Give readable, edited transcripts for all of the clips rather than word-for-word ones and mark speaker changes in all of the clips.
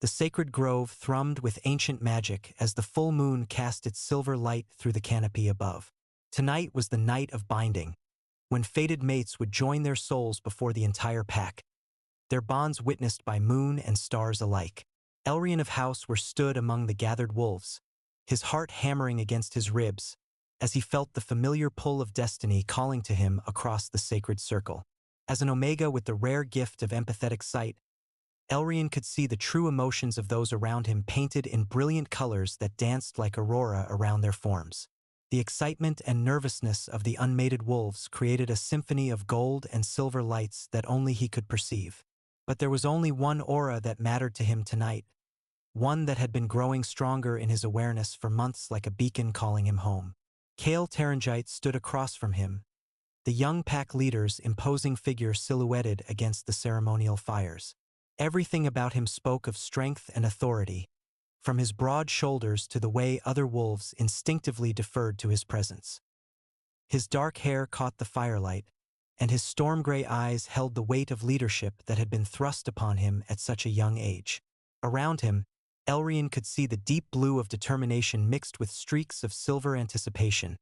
Speaker 1: The sacred grove thrummed with ancient magic as the full moon cast its silver light through the canopy above. Tonight was the night of binding, when fated mates would join their souls before the entire pack, their bonds witnessed by moon and stars alike. Elrian of House were stood among the gathered wolves, his heart hammering against his ribs, as he felt the familiar pull of destiny calling to him across the sacred circle. As an Omega with the rare gift of empathetic sight, Elrian could see the true emotions of those around him painted in brilliant colors that danced like aurora around their forms. The excitement and nervousness of the unmated wolves created a symphony of gold and silver lights that only he could perceive. But there was only one aura that mattered to him tonight, one that had been growing stronger in his awareness for months like a beacon calling him home. Kael Tarangite stood across from him, the young pack leader's imposing figure silhouetted against the ceremonial fires. Everything about him spoke of strength and authority, from his broad shoulders to the way other wolves instinctively deferred to his presence. His dark hair caught the firelight, and his storm-gray eyes held the weight of leadership that had been thrust upon him at such a young age. Around him, Elrian could see the deep blue of determination mixed with streaks of silver anticipation,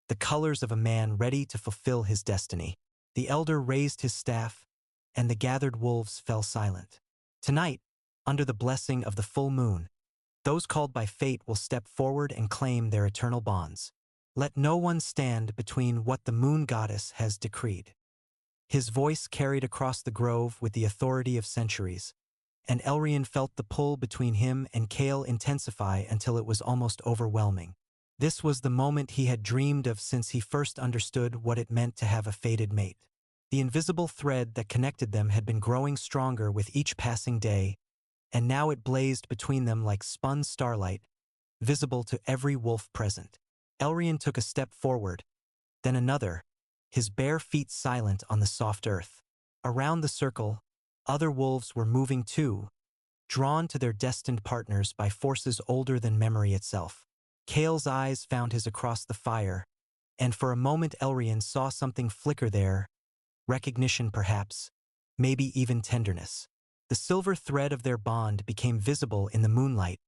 Speaker 1: the colors of a man ready to fulfill his destiny. The elder raised his staff, and the gathered wolves fell silent. Tonight, under the blessing of the full moon, those called by fate will step forward and claim their eternal bonds. Let no one stand between what the moon goddess has decreed. His voice carried across the grove with the authority of centuries, and Elrian felt the pull between him and Kael intensify until it was almost overwhelming. This was the moment he had dreamed of since he first understood what it meant to have a fated mate. The invisible thread that connected them had been growing stronger with each passing day, and now it blazed between them like spun starlight, visible to every wolf present. Elrian took a step forward, then another, his bare feet silent on the soft earth. Around the circle, other wolves were moving too, drawn to their destined partners by forces older than memory itself. Kael's eyes found his across the fire, and for a moment Elrian saw something flicker there, recognition perhaps, maybe even tenderness. The silver thread of their bond became visible in the moonlight,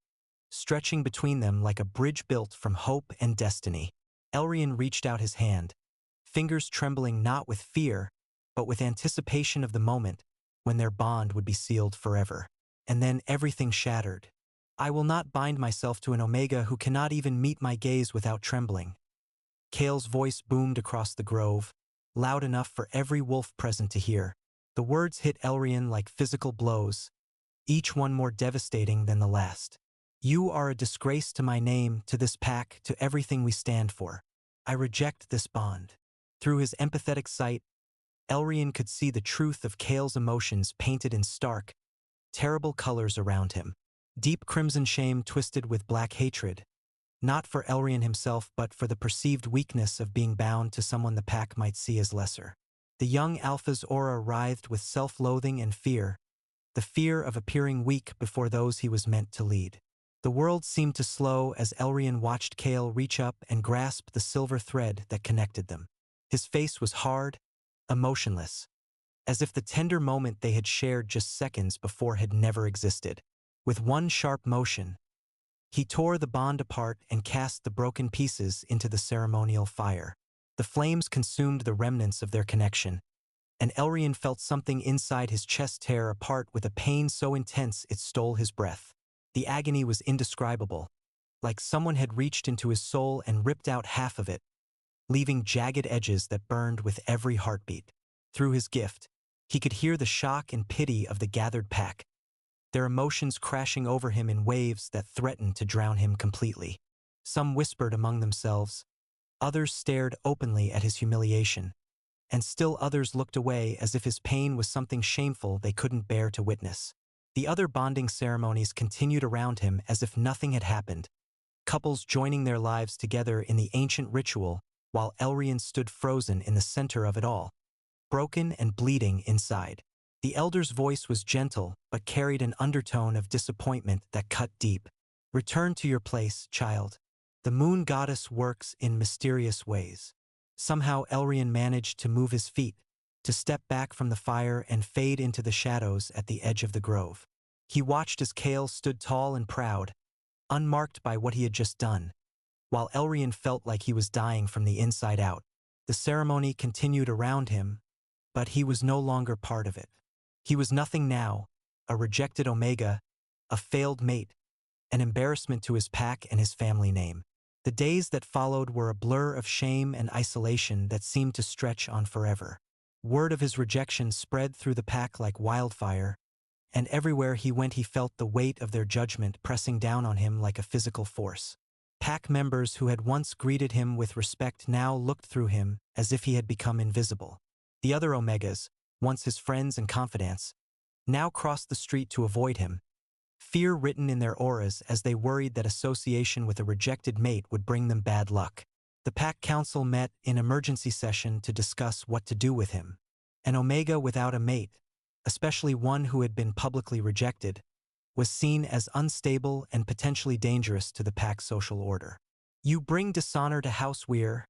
Speaker 1: stretching between them like a bridge built from hope and destiny. Elrian reached out his hand, fingers trembling not with fear, but with anticipation of the moment when their bond would be sealed forever. And then everything shattered. I will not bind myself to an Omega who cannot even meet my gaze without trembling. Kael's voice boomed across the grove, loud enough for every wolf present to hear. The words hit Elrian like physical blows, each one more devastating than the last. You are a disgrace to my name, to this pack, to everything we stand for. I reject this bond. Through his empathetic sight, Elrian could see the truth of Kael's emotions painted in stark, terrible colors around him. Deep crimson shame twisted with black hatred, not for Elrian himself but for the perceived weakness of being bound to someone the pack might see as lesser. The young alpha's aura writhed with self-loathing and fear, the fear of appearing weak before those he was meant to lead. The world seemed to slow as Elrian watched Kael reach up and grasp the silver thread that connected them. His face was hard, emotionless, as if the tender moment they had shared just seconds before had never existed. With one sharp motion, he tore the bond apart and cast the broken pieces into the ceremonial fire. The flames consumed the remnants of their connection, and Elrian felt something inside his chest tear apart with a pain so intense it stole his breath. The agony was indescribable, like someone had reached into his soul and ripped out half of it, leaving jagged edges that burned with every heartbeat. Through his gift, he could hear the shock and pity of the gathered pack, their emotions crashing over him in waves that threatened to drown him completely. Some whispered among themselves, others stared openly at his humiliation, and still others looked away as if his pain was something shameful they couldn't bear to witness. The other bonding ceremonies continued around him as if nothing had happened, couples joining their lives together in the ancient ritual while Elrian stood frozen in the center of it all, broken and bleeding inside. The elder's voice was gentle but carried an undertone of disappointment that cut deep. Return to your place, child. The moon goddess works in mysterious ways. Somehow Elrian managed to move his feet, to step back from the fire and fade into the shadows at the edge of the grove. He watched as Kael stood tall and proud, unmarked by what he had just done, while Elrian felt like he was dying from the inside out. The ceremony continued around him, but he was no longer part of it. He was nothing now, a rejected Omega, a failed mate, an embarrassment to his pack and his family name. The days that followed were a blur of shame and isolation that seemed to stretch on forever. Word of his rejection spread through the pack like wildfire, and everywhere he went he felt the weight of their judgment pressing down on him like a physical force. Pack members who had once greeted him with respect now looked through him as if he had become invisible. The other Omegas, once his friends and confidants, now crossed the street to avoid him, fear written in their auras as they worried that association with a rejected mate would bring them bad luck. The pack council met in emergency session to discuss what to do with him. An Omega without a mate, especially one who had been publicly rejected, was seen as unstable and potentially dangerous to the pack's social order. "You bring dishonor to House Weir,"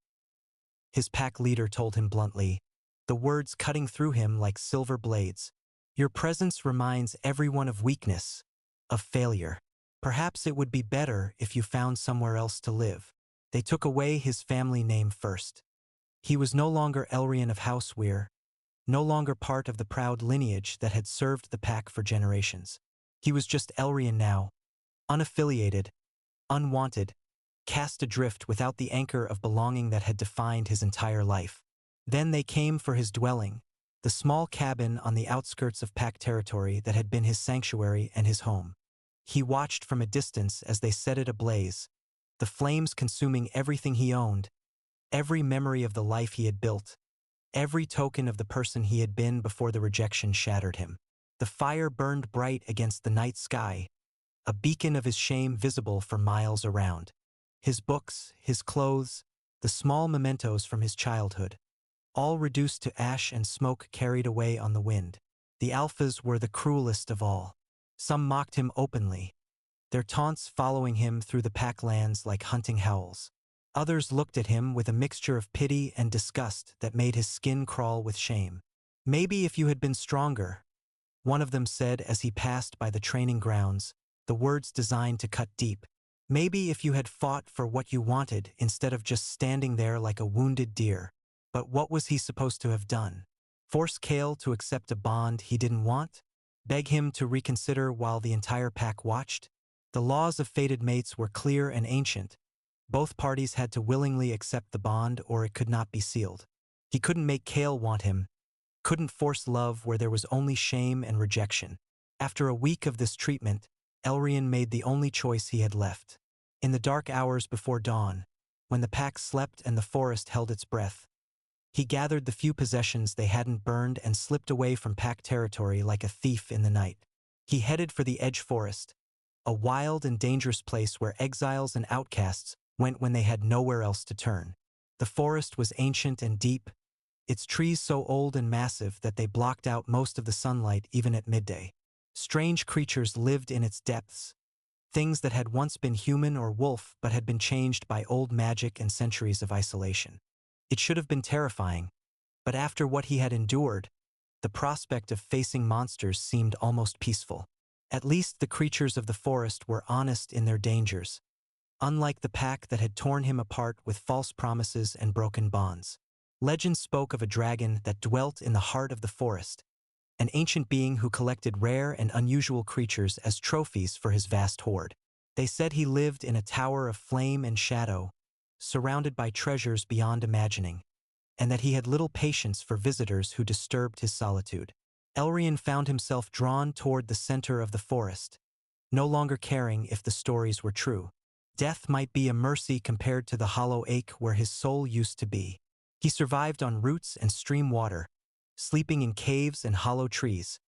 Speaker 1: his pack leader told him bluntly, the words cutting through him like silver blades. "Your presence reminds everyone of weakness, of failure. Perhaps it would be better if you found somewhere else to live." They took away his family name first. He was no longer Elrian of House Weir, no longer part of the proud lineage that had served the pack for generations. He was just Elrian now, unaffiliated, unwanted, cast adrift without the anchor of belonging that had defined his entire life. Then they came for his dwelling, the small cabin on the outskirts of pack territory that had been his sanctuary and his home. He watched from a distance as they set it ablaze, the flames consuming everything he owned, every memory of the life he had built, every token of the person he had been before the rejection shattered him. The fire burned bright against the night sky, a beacon of his shame visible for miles around. His books, his clothes, the small mementos from his childhood, all reduced to ash and smoke carried away on the wind. The Alphas were the cruelest of all. Some mocked him openly, their taunts following him through the pack lands like hunting howls. Others looked at him with a mixture of pity and disgust that made his skin crawl with shame. "Maybe if you had been stronger," one of them said as he passed by the training grounds, the words designed to cut deep. "Maybe if you had fought for what you wanted instead of just standing there like a wounded deer." But what was he supposed to have done? Force Kael to accept a bond he didn't want? Beg him to reconsider while the entire pack watched? The laws of fated mates were clear and ancient. Both parties had to willingly accept the bond or it could not be sealed. He couldn't make Kael want him, couldn't force love where there was only shame and rejection. After a week of this treatment, Elrian made the only choice he had left. In the dark hours before dawn, when the pack slept and the forest held its breath, he gathered the few possessions they hadn't burned and slipped away from pack territory like a thief in the night. He headed for the Edge Forest, a wild and dangerous place where exiles and outcasts went when they had nowhere else to turn. The forest was ancient and deep, its trees so old and massive that they blocked out most of the sunlight even at midday. Strange creatures lived in its depths, things that had once been human or wolf but had been changed by old magic and centuries of isolation. It should have been terrifying, but after what he had endured, the prospect of facing monsters seemed almost peaceful. At least the creatures of the forest were honest in their dangers, unlike the pack that had torn him apart with false promises and broken bonds. Legend spoke of a dragon that dwelt in the heart of the forest, an ancient being who collected rare and unusual creatures as trophies for his vast hoard. They said he lived in a tower of flame and shadow, surrounded by treasures beyond imagining, and that he had little patience for visitors who disturbed his solitude. Elrian found himself drawn toward the center of the forest, no longer caring if the stories were true. Death might be a mercy compared to the hollow ache where his soul used to be. He survived on roots and stream water, sleeping in caves and hollow trees,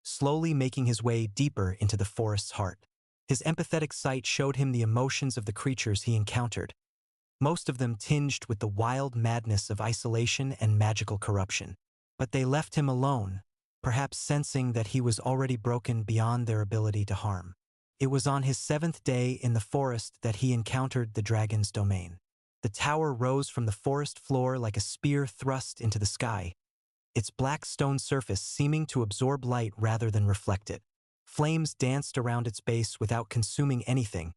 Speaker 1: slowly making his way deeper into the forest's heart. His empathetic sight showed him the emotions of the creatures he encountered, most of them tinged with the wild madness of isolation and magical corruption. But they left him alone, perhaps sensing that he was already broken beyond their ability to harm. It was on his 7th day in the forest that he encountered the dragon's domain. The tower rose from the forest floor like a spear thrust into the sky, its black stone surface seeming to absorb light rather than reflect it. Flames danced around its base without consuming anything,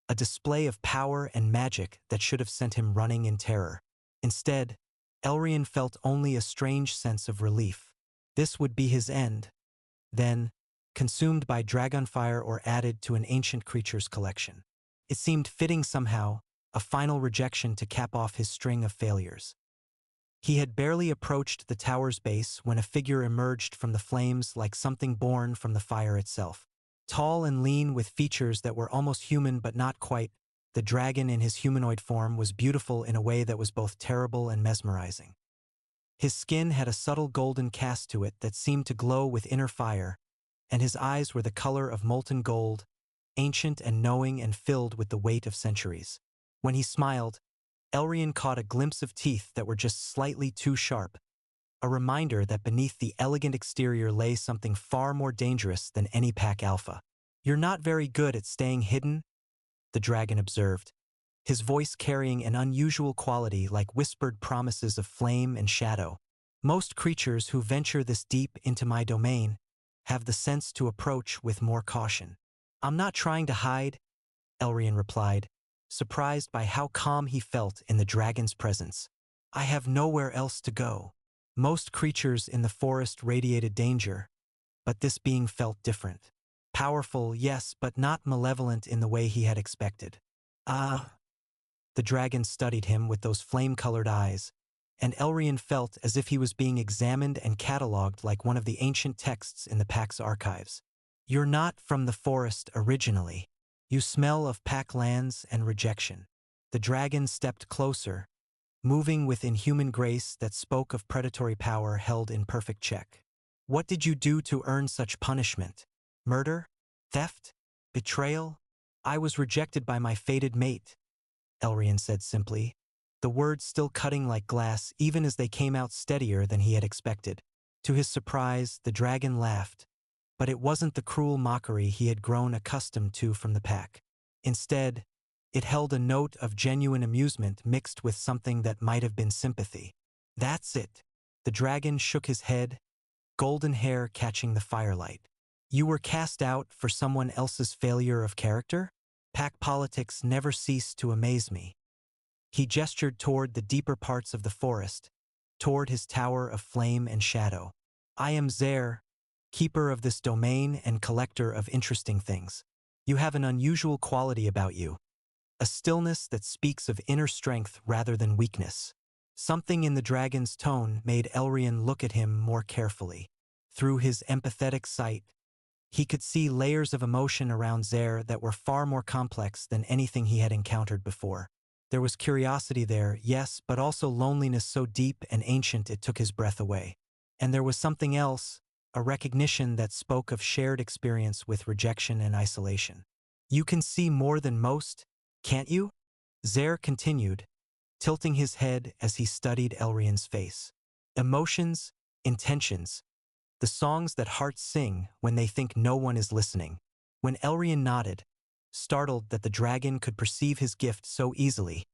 Speaker 1: a display of power and magic that should have sent him running in terror. Instead, Elrian felt only a strange sense of relief. This would be his end, then, consumed by dragonfire or added to an ancient creature's collection. It seemed fitting somehow, a final rejection to cap off his string of failures. He had barely approached the tower's base when a figure emerged from the flames like something born from the fire itself. Tall and lean with features that were almost human but not quite, the dragon in his humanoid form was beautiful in a way that was both terrible and mesmerizing. His skin had a subtle golden cast to it that seemed to glow with inner fire, and his eyes were the color of molten gold, ancient and knowing and filled with the weight of centuries. When he smiled, Elrian caught a glimpse of teeth that were just slightly too sharp, a reminder that beneath the elegant exterior lay something far more dangerous than any pack alpha. "You're not very good at staying hidden," the dragon observed, his voice carrying an unusual quality like whispered promises of flame and shadow. "Most creatures who venture this deep into my domain have the sense to approach with more caution." "I'm not trying to hide," Elrian replied, surprised by how calm he felt in the dragon's presence. "I have nowhere else to go." Most creatures in the forest radiated danger, but this being felt different. Powerful, yes, but not malevolent in the way he had expected. "Ah." The dragon studied him with those flame-colored eyes, and Elrian felt as if he was being examined and catalogued like one of the ancient texts in the pack's archives. "You're not from the forest originally. You smell of pack lands and rejection." The dragon stepped closer, moving with inhuman grace that spoke of predatory power held in perfect check. "What did you do to earn such punishment? Murder? Theft? Betrayal?" "I was rejected by my fated mate," Elrian said simply, the words still cutting like glass even as they came out steadier than he had expected. To his surprise, the dragon laughed, but it wasn't the cruel mockery he had grown accustomed to from the pack. Instead, it held a note of genuine amusement mixed with something that might have been sympathy. "That's it." The dragon shook his head, golden hair catching the firelight. "You were cast out for someone else's failure of character? Pack politics never cease to amaze me." He gestured toward the deeper parts of the forest, toward his tower of flame and shadow. "I am Zer, keeper of this domain and collector of interesting things. You have an unusual quality about you, a stillness that speaks of inner strength rather than weakness." Something in the dragon's tone made Elrian look at him more carefully. Through his empathetic sight, he could see layers of emotion around Zer that were far more complex than anything he had encountered before. There was curiosity there, yes, but also loneliness so deep and ancient it took his breath away. And there was something else, a recognition that spoke of shared experience with rejection and isolation. "You can see more than most, can't you?" Zer continued, tilting his head as he studied Elrian's face. "Emotions, intentions, the songs that hearts sing when they think no one is listening." When Elrian nodded, startled that the dragon could perceive his gift so easily,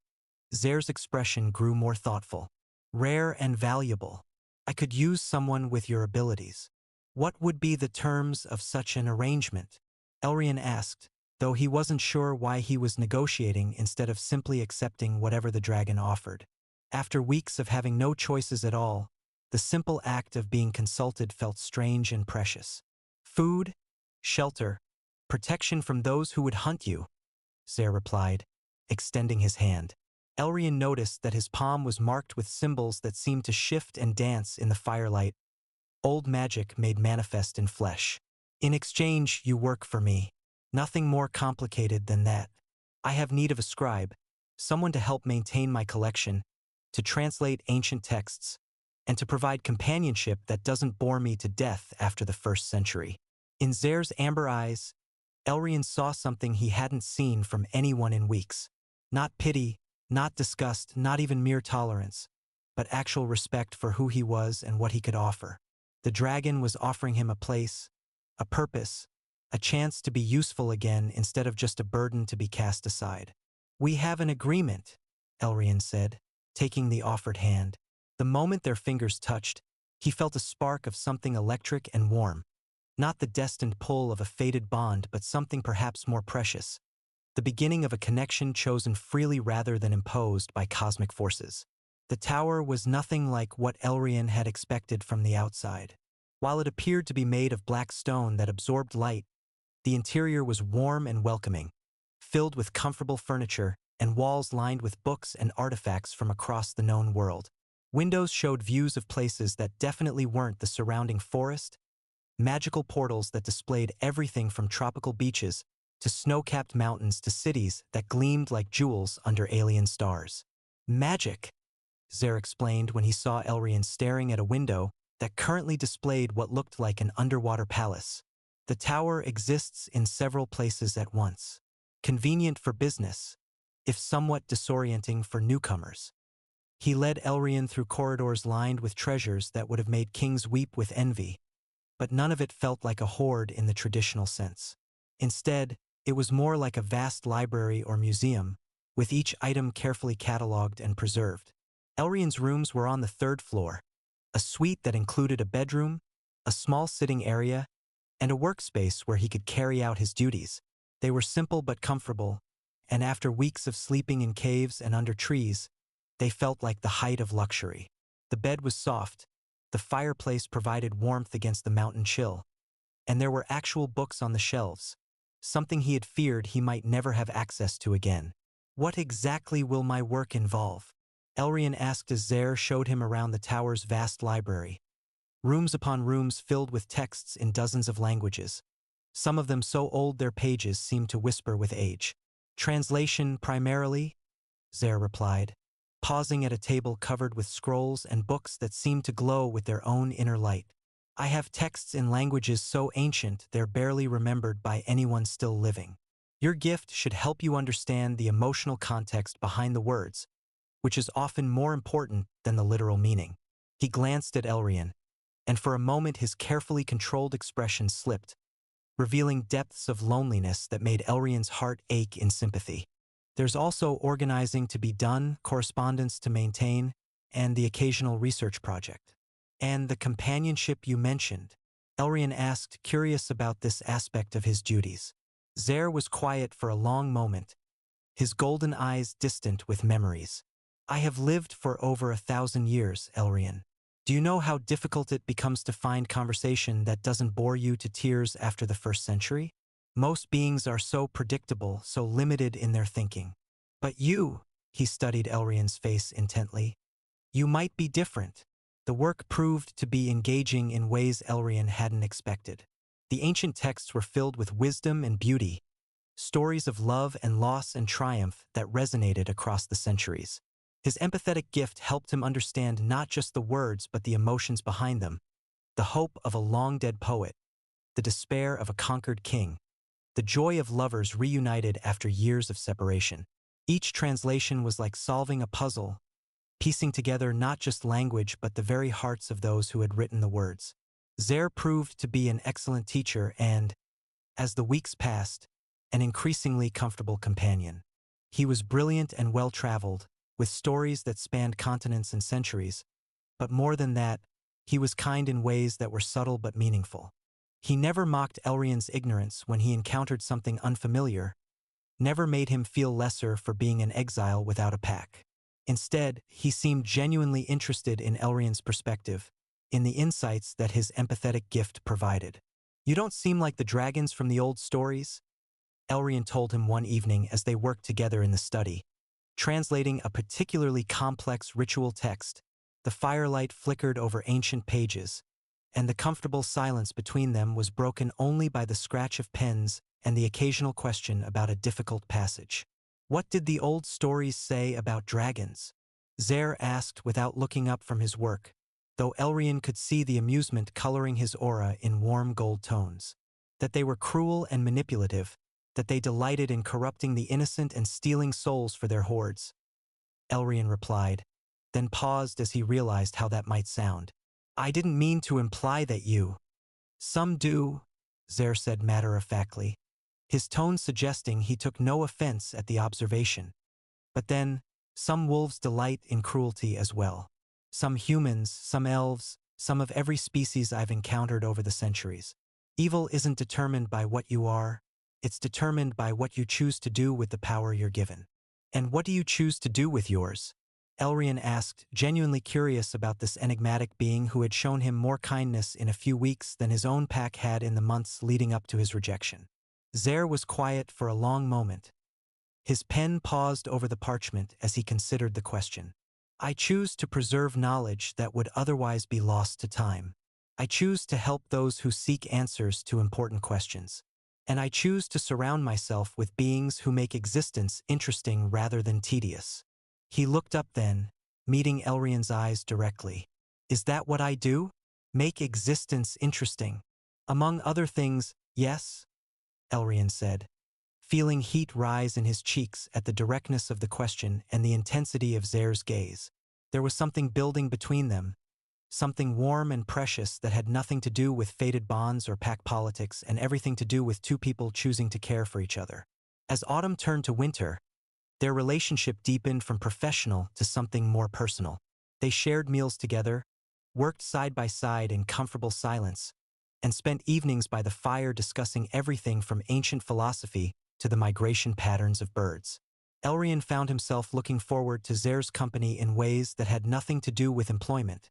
Speaker 1: Zer's expression grew more thoughtful. "Rare and valuable. I could use someone with your abilities." "What would be the terms of such an arrangement?" Elrian asked, though he wasn't sure why he was negotiating instead of simply accepting whatever the dragon offered. After weeks of having no choices at all, the simple act of being consulted felt strange and precious. "Food, shelter, protection from those who would hunt you," Zer replied, extending his hand. Elrian noticed that his palm was marked with symbols that seemed to shift and dance in the firelight, old magic made manifest in flesh. "In exchange, you work for me. Nothing more complicated than that. I have need of a scribe, someone to help maintain my collection, to translate ancient texts, and to provide companionship that doesn't bore me to death after the first century." In Zer's amber eyes, Elrian saw something he hadn't seen from anyone in weeks. Not pity, not disgust, not even mere tolerance, but actual respect for who he was and what he could offer. The dragon was offering him a place, a purpose, a chance to be useful again instead of just a burden to be cast aside. "We have an agreement," Elrian said, taking the offered hand. The moment their fingers touched, he felt a spark of something electric and warm. Not the destined pull of a fated bond, but something perhaps more precious. The beginning of a connection chosen freely rather than imposed by cosmic forces. The tower was nothing like what Elrian had expected from the outside. While it appeared to be made of black stone that absorbed light, the interior was warm and welcoming, filled with comfortable furniture and walls lined with books and artifacts from across the known world. Windows showed views of places that definitely weren't the surrounding forest, magical portals that displayed everything from tropical beaches to snow-capped mountains to cities that gleamed like jewels under alien stars. Magic, Zer explained when he saw Elrian staring at a window that currently displayed what looked like an underwater palace. The tower exists in several places at once. Convenient for business, if somewhat disorienting for newcomers. He led Elrian through corridors lined with treasures that would have made kings weep with envy, but none of it felt like a hoard in the traditional sense. Instead, it was more like a vast library or museum, with each item carefully cataloged and preserved. Elrian's rooms were on the third floor, a suite that included a bedroom, a small sitting area, and a workspace where he could carry out his duties. They were simple but comfortable, and after weeks of sleeping in caves and under trees, they felt like the height of luxury. The bed was soft, the fireplace provided warmth against the mountain chill, and there were actual books on the shelves, something he had feared he might never have access to again. "What exactly will my work involve?" Elrian asked as Zer showed him around the tower's vast library. Rooms upon rooms filled with texts in dozens of languages, some of them so old their pages seemed to whisper with age. "Translation primarily," Zer replied, pausing at a table covered with scrolls and books that seemed to glow with their own inner light. "I have texts in languages so ancient they're barely remembered by anyone still living. Your gift should help you understand the emotional context behind the words, which is often more important than the literal meaning." He glanced at Elrian, and for a moment his carefully controlled expression slipped, revealing depths of loneliness that made Elrian's heart ache in sympathy. "There's also organizing to be done, correspondence to maintain, and the occasional research project." "And the companionship you mentioned?" Elrian asked, curious about this aspect of his duties. Zer was quiet for a long moment, his golden eyes distant with memories. "I have lived for over 1,000 years, Elrian. Do you know how difficult it becomes to find conversation that doesn't bore you to tears after the first century? Most beings are so predictable, so limited in their thinking. But you," he studied Elrian's face intently, "you might be different." The work proved to be engaging in ways Elrian hadn't expected. The ancient texts were filled with wisdom and beauty, stories of love and loss and triumph that resonated across the centuries. His empathetic gift helped him understand not just the words but the emotions behind them, the hope of a long-dead poet, the despair of a conquered king, the joy of lovers reunited after years of separation. Each translation was like solving a puzzle, piecing together not just language but the very hearts of those who had written the words. Zer proved to be an excellent teacher and, as the weeks passed, an increasingly comfortable companion. He was brilliant and well-traveled, with stories that spanned continents and centuries, but more than that, he was kind in ways that were subtle but meaningful. He never mocked Elrian's ignorance when he encountered something unfamiliar, never made him feel lesser for being an exile without a pack. Instead, he seemed genuinely interested in Elrian's perspective, in the insights that his empathetic gift provided. "You don't seem like the dragons from the old stories," Elrian told him one evening as they worked together in the study, translating a particularly complex ritual text. The firelight flickered over ancient pages, and the comfortable silence between them was broken only by the scratch of pens and the occasional question about a difficult passage. "What did the old stories say about dragons?" Zer asked without looking up from his work, though Elrian could see the amusement coloring his aura in warm gold tones. "That they were cruel and manipulative, that they delighted in corrupting the innocent and stealing souls for their hoards," Elrian replied, then paused as he realized how that might sound. "I didn't mean to imply that you—" "Some do," Zer said matter-of-factly, his tone suggesting he took no offense at the observation. "But then, some wolves delight in cruelty as well. Some humans, some elves, some of every species I've encountered over the centuries." Evil isn't determined by what you are, it's determined by what you choose to do with the power you're given. And what do you choose to do with yours? Elrian asked, genuinely curious about this enigmatic being who had shown him more kindness in a few weeks than his own pack had in the months leading up to his rejection. Zer was quiet for a long moment. His pen paused over the parchment as he considered the question. I choose to preserve knowledge that would otherwise be lost to time. I choose to help those who seek answers to important questions. And I choose to surround myself with beings who make existence interesting rather than tedious. He looked up then, meeting Elrian's eyes directly. Is that what I do? Make existence interesting? Among other things, yes, Elrian said, feeling heat rise in his cheeks at the directness of the question and the intensity of Zer's gaze. There was something building between them, something warm and precious that had nothing to do with fated bonds or pack politics and everything to do with two people choosing to care for each other. As autumn turned to winter, their relationship deepened from professional to something more personal. They shared meals together, worked side by side in comfortable silence, and spent evenings by the fire discussing everything from ancient philosophy to the migration patterns of birds. Elrian found himself looking forward to Zer's company in ways that had nothing to do with employment,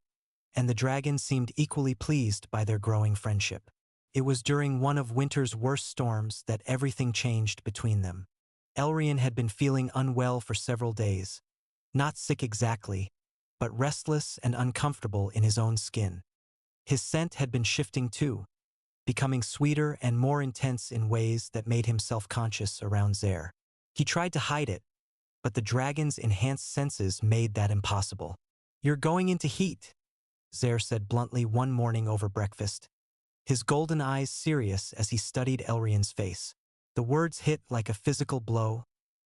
Speaker 1: and the dragon seemed equally pleased by their growing friendship. It was during one of winter's worst storms that everything changed between them. Elrian had been feeling unwell for several days, not sick exactly, but restless and uncomfortable in his own skin. His scent had been shifting too, becoming sweeter and more intense in ways that made him self-conscious around Zer. He tried to hide it, but the dragon's enhanced senses made that impossible. You're going into heat, Zer said bluntly one morning over breakfast, his golden eyes serious as he studied Elrian's face. The words hit like a physical blow,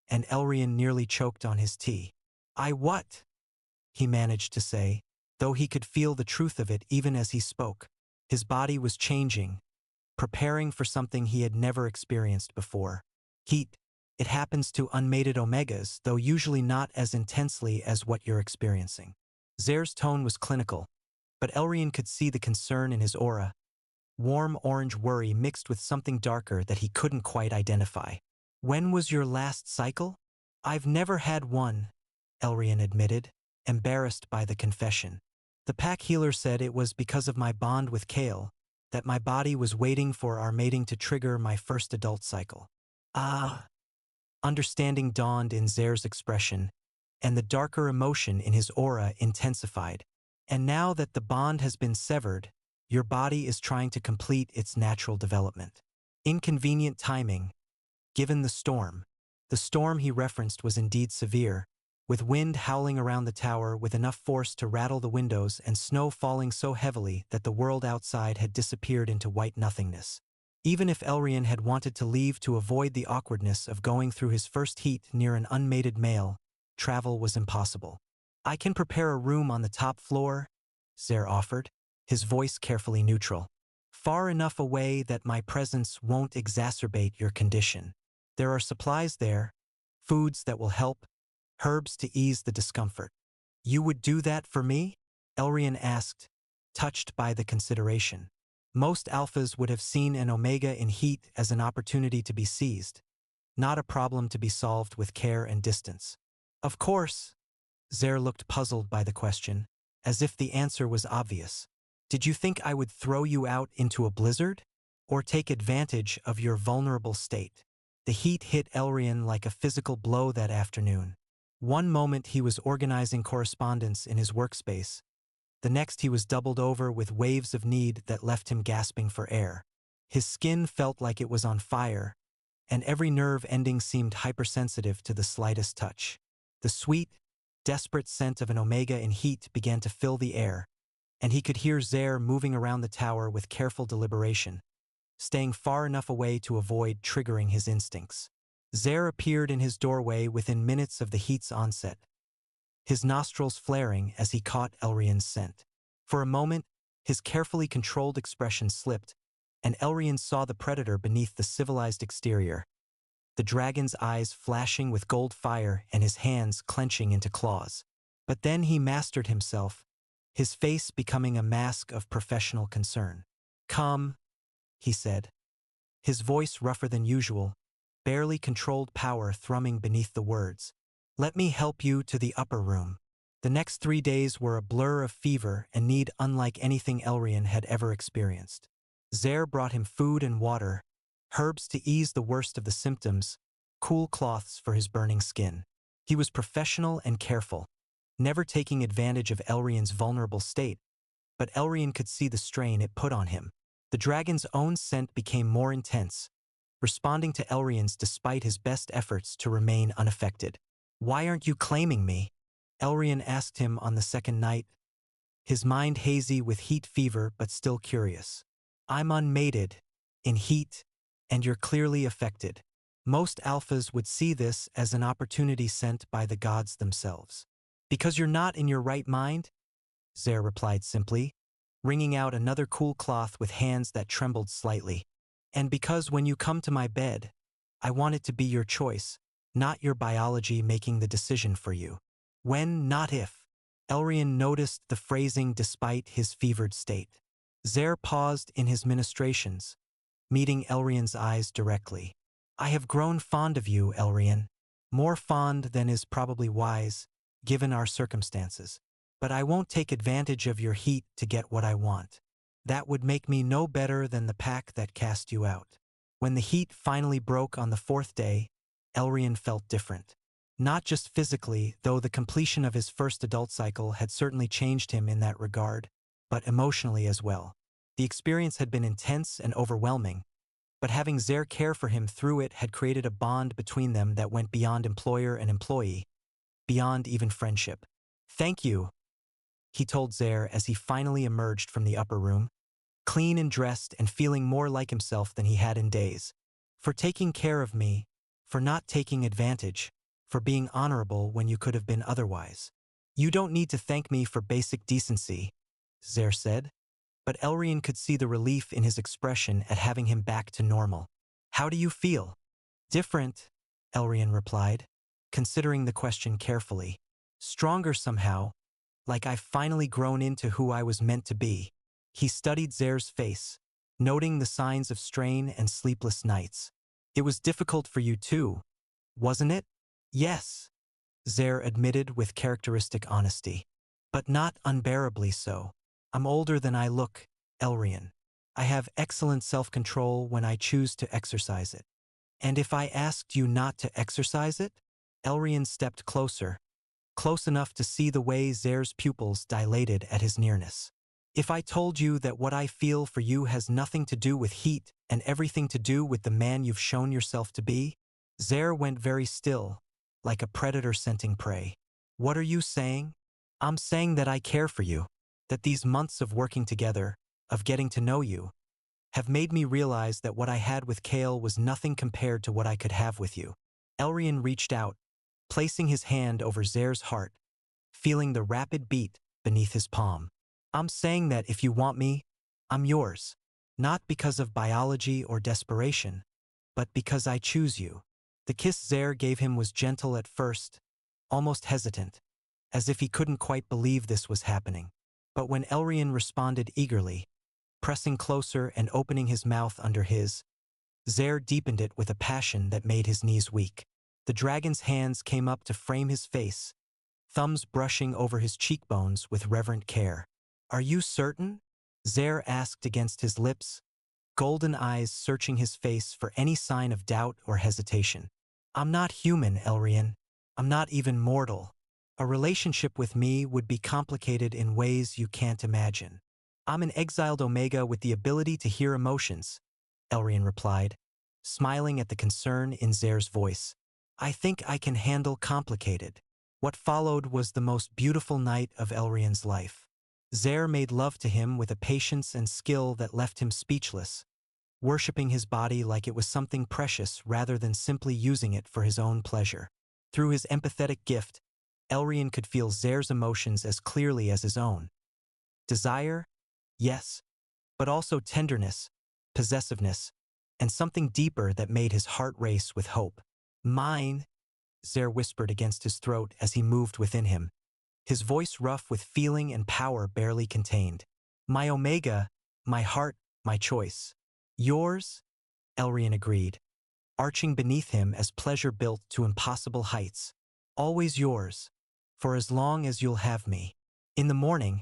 Speaker 1: and Elrian nearly choked on his tea. I what? He managed to say, though he could feel the truth of it even as he spoke. His body was changing, preparing for something he had never experienced before. Heat. It happens to unmated omegas, though usually not as intensely as what you're experiencing. Zer's tone was clinical, but Elrian could see the concern in his aura, warm orange worry mixed with something darker that he couldn't quite identify. When was your last cycle? I've never had one, Elrian admitted, embarrassed by the confession. The pack healer said it was because of my bond with Kael, that my body was waiting for our mating to trigger my first adult cycle. Ah. Understanding dawned in Zer's expression, and the darker emotion in his aura intensified. And now that the bond has been severed, your body is trying to complete its natural development. Inconvenient timing, given the storm. The storm he referenced was indeed severe, with wind howling around the tower with enough force to rattle the windows and snow falling so heavily that the world outside had disappeared into white nothingness. Even if Elrian had wanted to leave to avoid the awkwardness of going through his first heat near an unmated male, travel was impossible. I can prepare a room on the top floor, Zer offered, his voice carefully neutral. Far enough away that my presence won't exacerbate your condition. There are supplies there, foods that will help, herbs to ease the discomfort. You would do that for me? Elrian asked, touched by the consideration. Most alphas would have seen an omega in heat as an opportunity to be seized, not a problem to be solved with care and distance. Of course. Zer looked puzzled by the question, as if the answer was obvious. Did you think I would throw you out into a blizzard? Or take advantage of your vulnerable state? The heat hit Elrian like a physical blow that afternoon. One moment he was organizing correspondence in his workspace. The next he was doubled over with waves of need that left him gasping for air. His skin felt like it was on fire, and every nerve ending seemed hypersensitive to the slightest touch. The sweet, desperate scent of an omega in heat began to fill the air, and he could hear Zer moving around the tower with careful deliberation, staying far enough away to avoid triggering his instincts. Zer appeared in his doorway within minutes of the heat's onset, his nostrils flaring as he caught Elrian's scent. For a moment, his carefully controlled expression slipped, and Elrian saw the predator beneath the civilized exterior, the dragon's eyes flashing with gold fire and his hands clenching into claws. But then he mastered himself, his face becoming a mask of professional concern. Come, he said, his voice rougher than usual, barely controlled power thrumming beneath the words. Let me help you to the upper room. The next 3 days were a blur of fever and need unlike anything Elrian had ever experienced. Zaire brought him food and water, herbs to ease the worst of the symptoms, cool cloths for his burning skin. He was professional and careful, never taking advantage of Elrian's vulnerable state, but Elrian could see the strain it put on him. The dragon's own scent became more intense, responding to Elrian's despite his best efforts to remain unaffected. Why aren't you claiming me? Elrian asked him on the second night, his mind hazy with heat fever but still curious. I'm unmated, in heat, and you're clearly affected. Most alphas would see this as an opportunity sent by the gods themselves. Because you're not in your right mind? Zaire replied simply, wringing out another cool cloth with hands that trembled slightly. And because when you come to my bed, I want it to be your choice, not your biology making the decision for you. When, not if. Elrian noticed the phrasing despite his fevered state. Zaire paused in his ministrations, meeting Elrian's eyes directly. I have grown fond of you, Elrian. More fond than is probably wise, given our circumstances. But I won't take advantage of your heat to get what I want. That would make me no better than the pack that cast you out. When the heat finally broke on the 4th day, Elrian felt different. Not just physically, though the completion of his first adult cycle had certainly changed him in that regard, but emotionally as well. The experience had been intense and overwhelming, but having Zaire care for him through it had created a bond between them that went beyond employer and employee, beyond even friendship. Thank you, he told Zaire as he finally emerged from the upper room, clean and dressed and feeling more like himself than he had in days. For taking care of me, for not taking advantage, for being honorable when you could have been otherwise. You don't need to thank me for basic decency, Zaire said, but Elrian could see the relief in his expression at having him back to normal. How do you feel? Different, Elrian replied, considering the question carefully. Stronger somehow, like I've finally grown into who I was meant to be. He studied Zaire's face, noting the signs of strain and sleepless nights. It was difficult for you too, wasn't it? Yes, Zaire admitted with characteristic honesty. But not unbearably so. I'm older than I look, Elrian. I have excellent self-control when I choose to exercise it. And if I asked you not to exercise it? Elrian stepped closer, close enough to see the way Zaire's pupils dilated at his nearness. If I told you that what I feel for you has nothing to do with heat and everything to do with the man you've shown yourself to be? Zaire went very still, like a predator scenting prey. What are you saying? I'm saying that I care for you, that these months of working together, of getting to know you, have made me realize that what I had with Kael was nothing compared to what I could have with you. Elrian reached out, placing his hand over Zaire's heart, feeling the rapid beat beneath his palm. I'm saying that if you want me, I'm yours. Not because of biology or desperation, but because I choose you. The kiss Zaire gave him was gentle at first, almost hesitant, as if he couldn't quite believe this was happening. But when Elrian responded eagerly, pressing closer and opening his mouth under his, Zaire deepened it with a passion that made his knees weak. The dragon's hands came up to frame his face, thumbs brushing over his cheekbones with reverent care. Are you certain? Zaire asked against his lips, golden eyes searching his face for any sign of doubt or hesitation. I'm not human, Elrian. I'm not even mortal. A relationship with me would be complicated in ways you can't imagine. I'm an exiled Omega with the ability to hear emotions, Elrian replied, smiling at the concern in Zaire's voice. I think I can handle complicated. What followed was the most beautiful night of Elrian's life. Zaire made love to him with a patience and skill that left him speechless, worshipping his body like it was something precious rather than simply using it for his own pleasure. Through his empathetic gift, Elrian could feel Zaire's emotions as clearly as his own. Desire? Yes. But also tenderness, possessiveness, and something deeper that made his heart race with hope. Mine, Zaire whispered against his throat as he moved within him, his voice rough with feeling and power barely contained. My Omega, my heart, my choice. Yours? Elrian agreed, arching beneath him as pleasure built to impossible heights. Always yours, for as long as you'll have me. In the morning,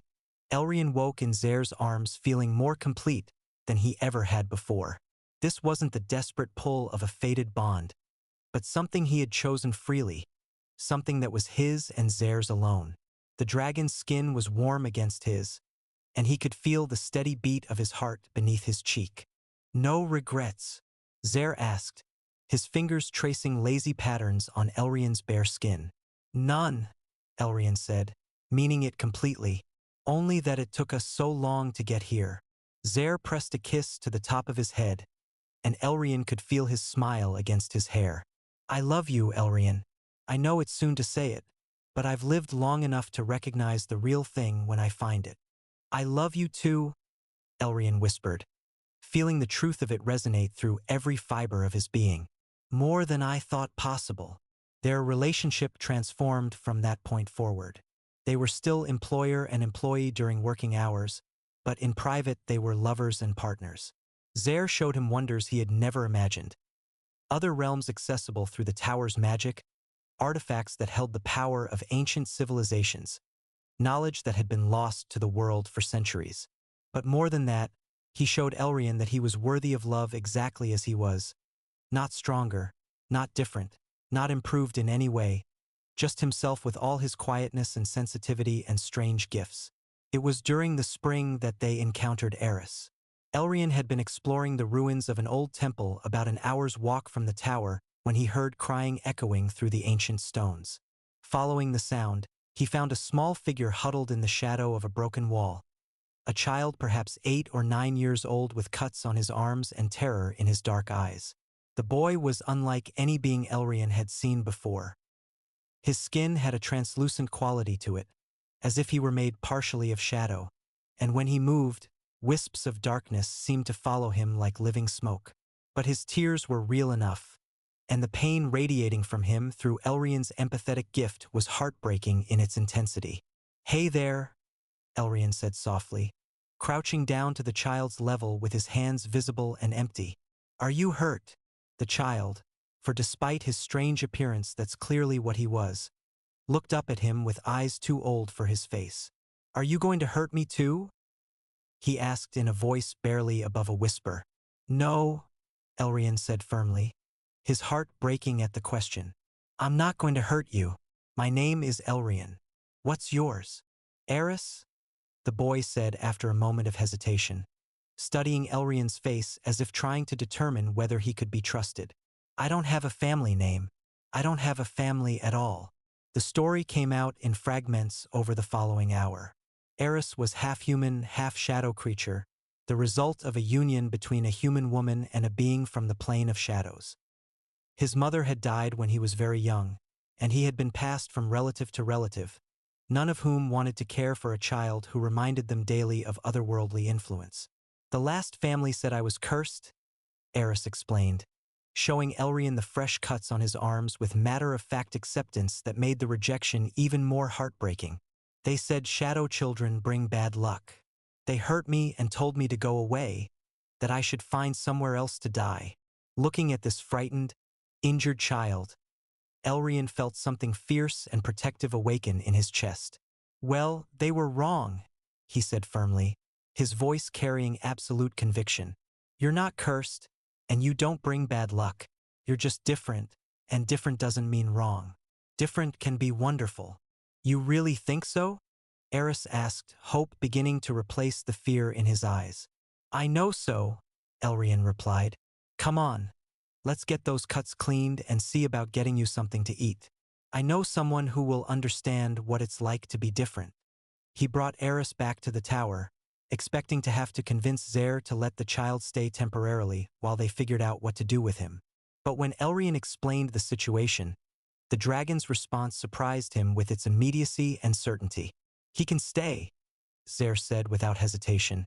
Speaker 1: Elrian woke in Zare's arms feeling more complete than he ever had before. This wasn't the desperate pull of a fated bond, but something he had chosen freely, something that was his and Zare's alone. The dragon's skin was warm against his, and he could feel the steady beat of his heart beneath his cheek. No regrets? Zare asked, his fingers tracing lazy patterns on Elrian's bare skin. None, Elrian said, meaning it completely. Only that it took us so long to get here. Zare pressed a kiss to the top of his head, and Elrian could feel his smile against his hair. I love you, Elrian. I know it's soon to say it, but I've lived long enough to recognize the real thing when I find it. I love you too, Elrian whispered, feeling the truth of it resonate through every fiber of his being. More than I thought possible. Their relationship transformed from that point forward. They were still employer and employee during working hours, but in private they were lovers and partners. Zare showed him wonders he had never imagined. Other realms accessible through the tower's magic, artifacts that held the power of ancient civilizations, knowledge that had been lost to the world for centuries. But more than that, he showed Elrian that he was worthy of love exactly as he was. Not stronger, not different, not improved in any way, just himself with all his quietness and sensitivity and strange gifts. It was during the spring that they encountered Eris. Elrian had been exploring the ruins of an old temple about an hour's walk from the tower when he heard crying echoing through the ancient stones. Following the sound, he found a small figure huddled in the shadow of a broken wall. A child perhaps 8 or 9 years old with cuts on his arms and terror in his dark eyes. The boy was unlike any being Elrian had seen before. His skin had a translucent quality to it, as if he were made partially of shadow, and when he moved, wisps of darkness seemed to follow him like living smoke. But his tears were real enough, and the pain radiating from him through Elrian's empathetic gift was heartbreaking in its intensity. Hey there, Elrian said softly, crouching down to the child's level with his hands visible and empty. Are you hurt? The child, for despite his strange appearance that's clearly what he was, looked up at him with eyes too old for his face. Are you going to hurt me too? He asked in a voice barely above a whisper. No, Elrian said firmly, his heart breaking at the question. I'm not going to hurt you. My name is Elrian. What's yours? Eris? The boy said after a moment of hesitation, studying Elrian's face as if trying to determine whether he could be trusted. I don't have a family name. I don't have a family at all. The story came out in fragments over the following hour. Eris was half-human, half-shadow creature, the result of a union between a human woman and a being from the plane of shadows. His mother had died when he was very young, and he had been passed from relative to relative, none of whom wanted to care for a child who reminded them daily of otherworldly influence. The last family said I was cursed, Eris explained, showing Elrian the fresh cuts on his arms with matter-of-fact acceptance that made the rejection even more heartbreaking. They said shadow children bring bad luck. They hurt me and told me to go away, that I should find somewhere else to die. Looking at this frightened, injured child, Elrian felt something fierce and protective awaken in his chest. Well, they were wrong, he said firmly, his voice carrying absolute conviction. You're not cursed, and you don't bring bad luck. You're just different, and different doesn't mean wrong. Different can be wonderful. You really think so? Eris asked, hope beginning to replace the fear in his eyes. I know so, Elrian replied. Come on. Let's get those cuts cleaned and see about getting you something to eat. I know someone who will understand what it's like to be different. He brought Eris back to the tower, expecting to have to convince Zare to let the child stay temporarily while they figured out what to do with him. But when Elrian explained the situation, the dragon's response surprised him with its immediacy and certainty. He can stay, Zare said without hesitation,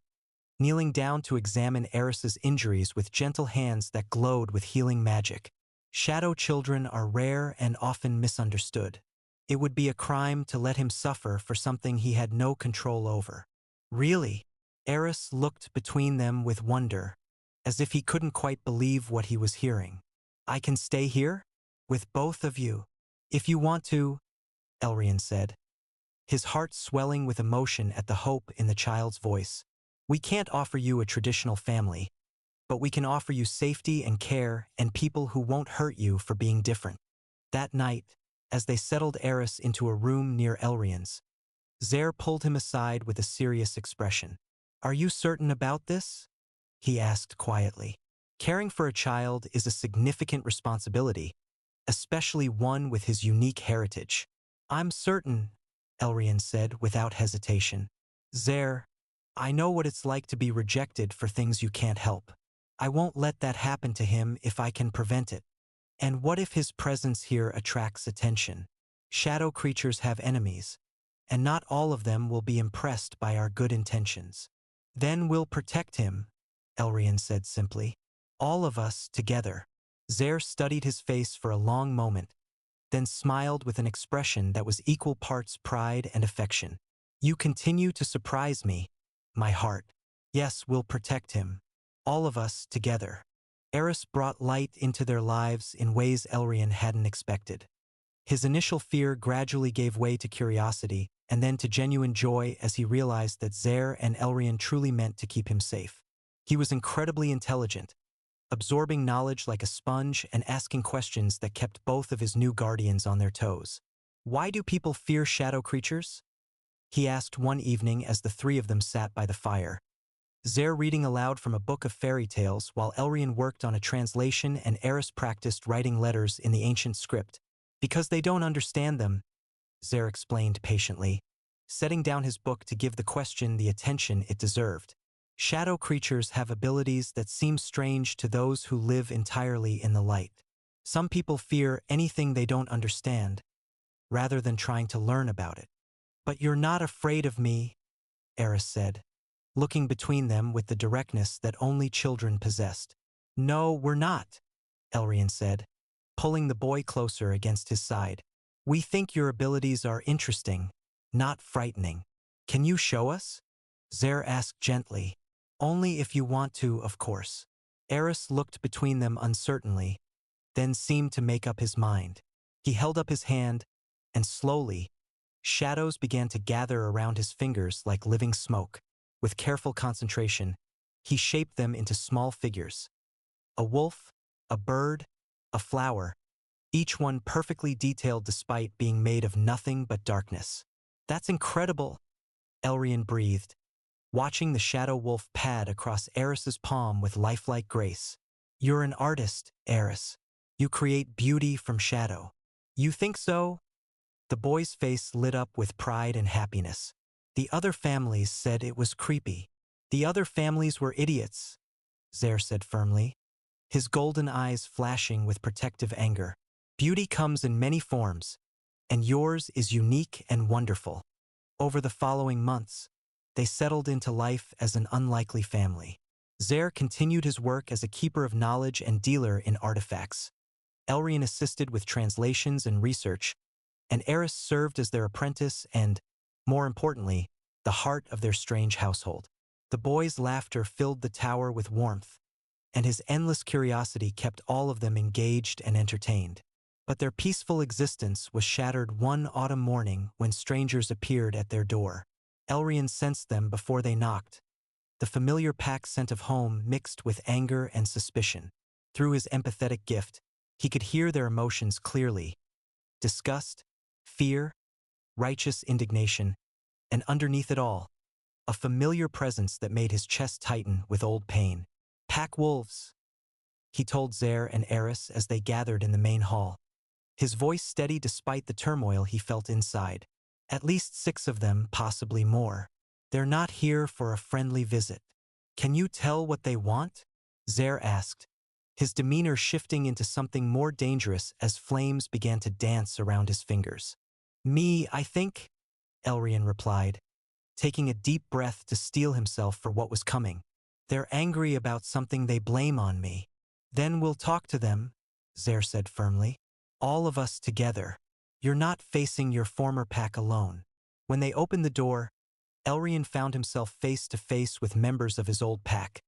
Speaker 1: kneeling down to examine Eris's injuries with gentle hands that glowed with healing magic. Shadow children are rare and often misunderstood. It would be a crime to let him suffer for something he had no control over. Really? Eris looked between them with wonder, as if he couldn't quite believe what he was hearing. "I can stay here? With both of you? If you want to," Elrian said, his heart swelling with emotion at the hope in the child's voice. "We can't offer you a traditional family, but we can offer you safety and care and people who won't hurt you for being different." That night, as they settled Eris into a room near Elrian's, Zaire pulled him aside with a serious expression. "Are you certain about this?" he asked quietly. Caring for a child is a significant responsibility, especially one with his unique heritage. "I'm certain," Elrian said without hesitation. "Zaire, I know what it's like to be rejected for things you can't help. I won't let that happen to him if I can prevent it. And what if his presence here attracts attention? Shadow creatures have enemies, and not all of them will be impressed by our good intentions. Then we'll protect him," Elrian said simply. "All of us together." Zaire studied his face for a long moment, then smiled with an expression that was equal parts pride and affection. "You continue to surprise me, my heart. Yes, we'll protect him. All of us together." Eris brought light into their lives in ways Elrian hadn't expected. His initial fear gradually gave way to curiosity, and then to genuine joy as he realized that Zaire and Elrian truly meant to keep him safe. He was incredibly intelligent, absorbing knowledge like a sponge and asking questions that kept both of his new guardians on their toes. "Why do people fear shadow creatures?" he asked one evening as the three of them sat by the fire. Zaire reading aloud from a book of fairy tales while Elrian worked on a translation and Eris practiced writing letters in the ancient script. "Because they don't understand them," Zaire explained patiently, setting down his book to give the question the attention it deserved. "Shadow creatures have abilities that seem strange to those who live entirely in the light. Some people fear anything they don't understand, rather than trying to learn about it." "But you're not afraid of me," Eris said, looking between them with the directness that only children possessed. "No, we're not," Elrian said, pulling the boy closer against his side. "We think your abilities are interesting, not frightening. Can you show us?" Zaire asked gently. "Only if you want to, of course." Eris looked between them uncertainly, then seemed to make up his mind. He held up his hand, and slowly, shadows began to gather around his fingers like living smoke. With careful concentration, he shaped them into small figures. A wolf, a bird, a flower, each one perfectly detailed despite being made of nothing but darkness. "That's incredible," Elrian breathed, watching the shadow wolf pad across Eris's palm with lifelike grace. "You're an artist, Eris. You create beauty from shadow." "You think so?" The boy's face lit up with pride and happiness. "The other families said it was creepy." "The other families were idiots," Zaire said firmly, his golden eyes flashing with protective anger. "Beauty comes in many forms, and yours is unique and wonderful." Over the following months, they settled into life as an unlikely family. Zaire continued his work as a keeper of knowledge and dealer in artifacts. Elrian assisted with translations and research, and Eris served as their apprentice and, more importantly, the heart of their strange household. The boy's laughter filled the tower with warmth, and his endless curiosity kept all of them engaged and entertained. But their peaceful existence was shattered one autumn morning when strangers appeared at their door. Elrian sensed them before they knocked, the familiar pack scent of home mixed with anger and suspicion. Through his empathetic gift, he could hear their emotions clearly: disgust, fear, righteous indignation, and underneath it all, a familiar presence that made his chest tighten with old pain. "Pack wolves," he told Zaire and Eris as they gathered in the main hall, his voice steady despite the turmoil he felt inside. "At least 6 of them, possibly more. They're not here for a friendly visit." "Can you tell what they want?" Zaire asked, his demeanor shifting into something more dangerous as flames began to dance around his fingers. "Me, I think," Elrian replied, taking a deep breath to steel himself for what was coming. "They're angry about something they blame on me." "Then we'll talk to them," Zaire said firmly. "All of us together. You're not facing your former pack alone." When they opened the door, Elrian found himself face to face with members of his old pack.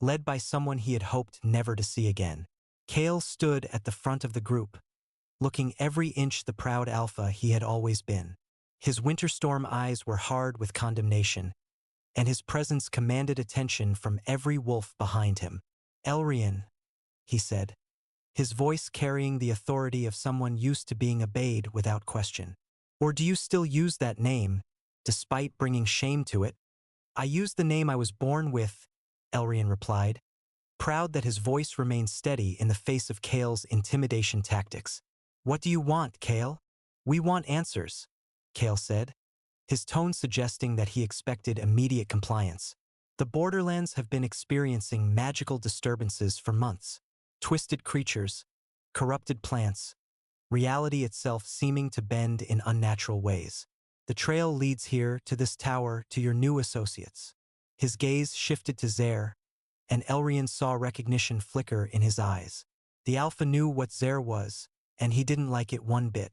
Speaker 1: led by someone he had hoped never to see again. Kael stood at the front of the group, looking every inch the proud alpha he had always been. His winterstorm eyes were hard with condemnation, and his presence commanded attention from every wolf behind him. "Elrian," he said, his voice carrying the authority of someone used to being obeyed without question. "Or do you still use that name, despite bringing shame to it?" "I use the name I was born with," Elrian replied, proud that his voice remained steady in the face of Kael's intimidation tactics. "What do you want, Kael?" "We want answers," Kael said, his tone suggesting that he expected immediate compliance. "The Borderlands have been experiencing magical disturbances for months. Twisted creatures, corrupted plants, reality itself seeming to bend in unnatural ways. The trail leads here, to this tower, to your new associates." His gaze shifted to Zer, and Elrian saw recognition flicker in his eyes. The Alpha knew what Zer was, and he didn't like it one bit.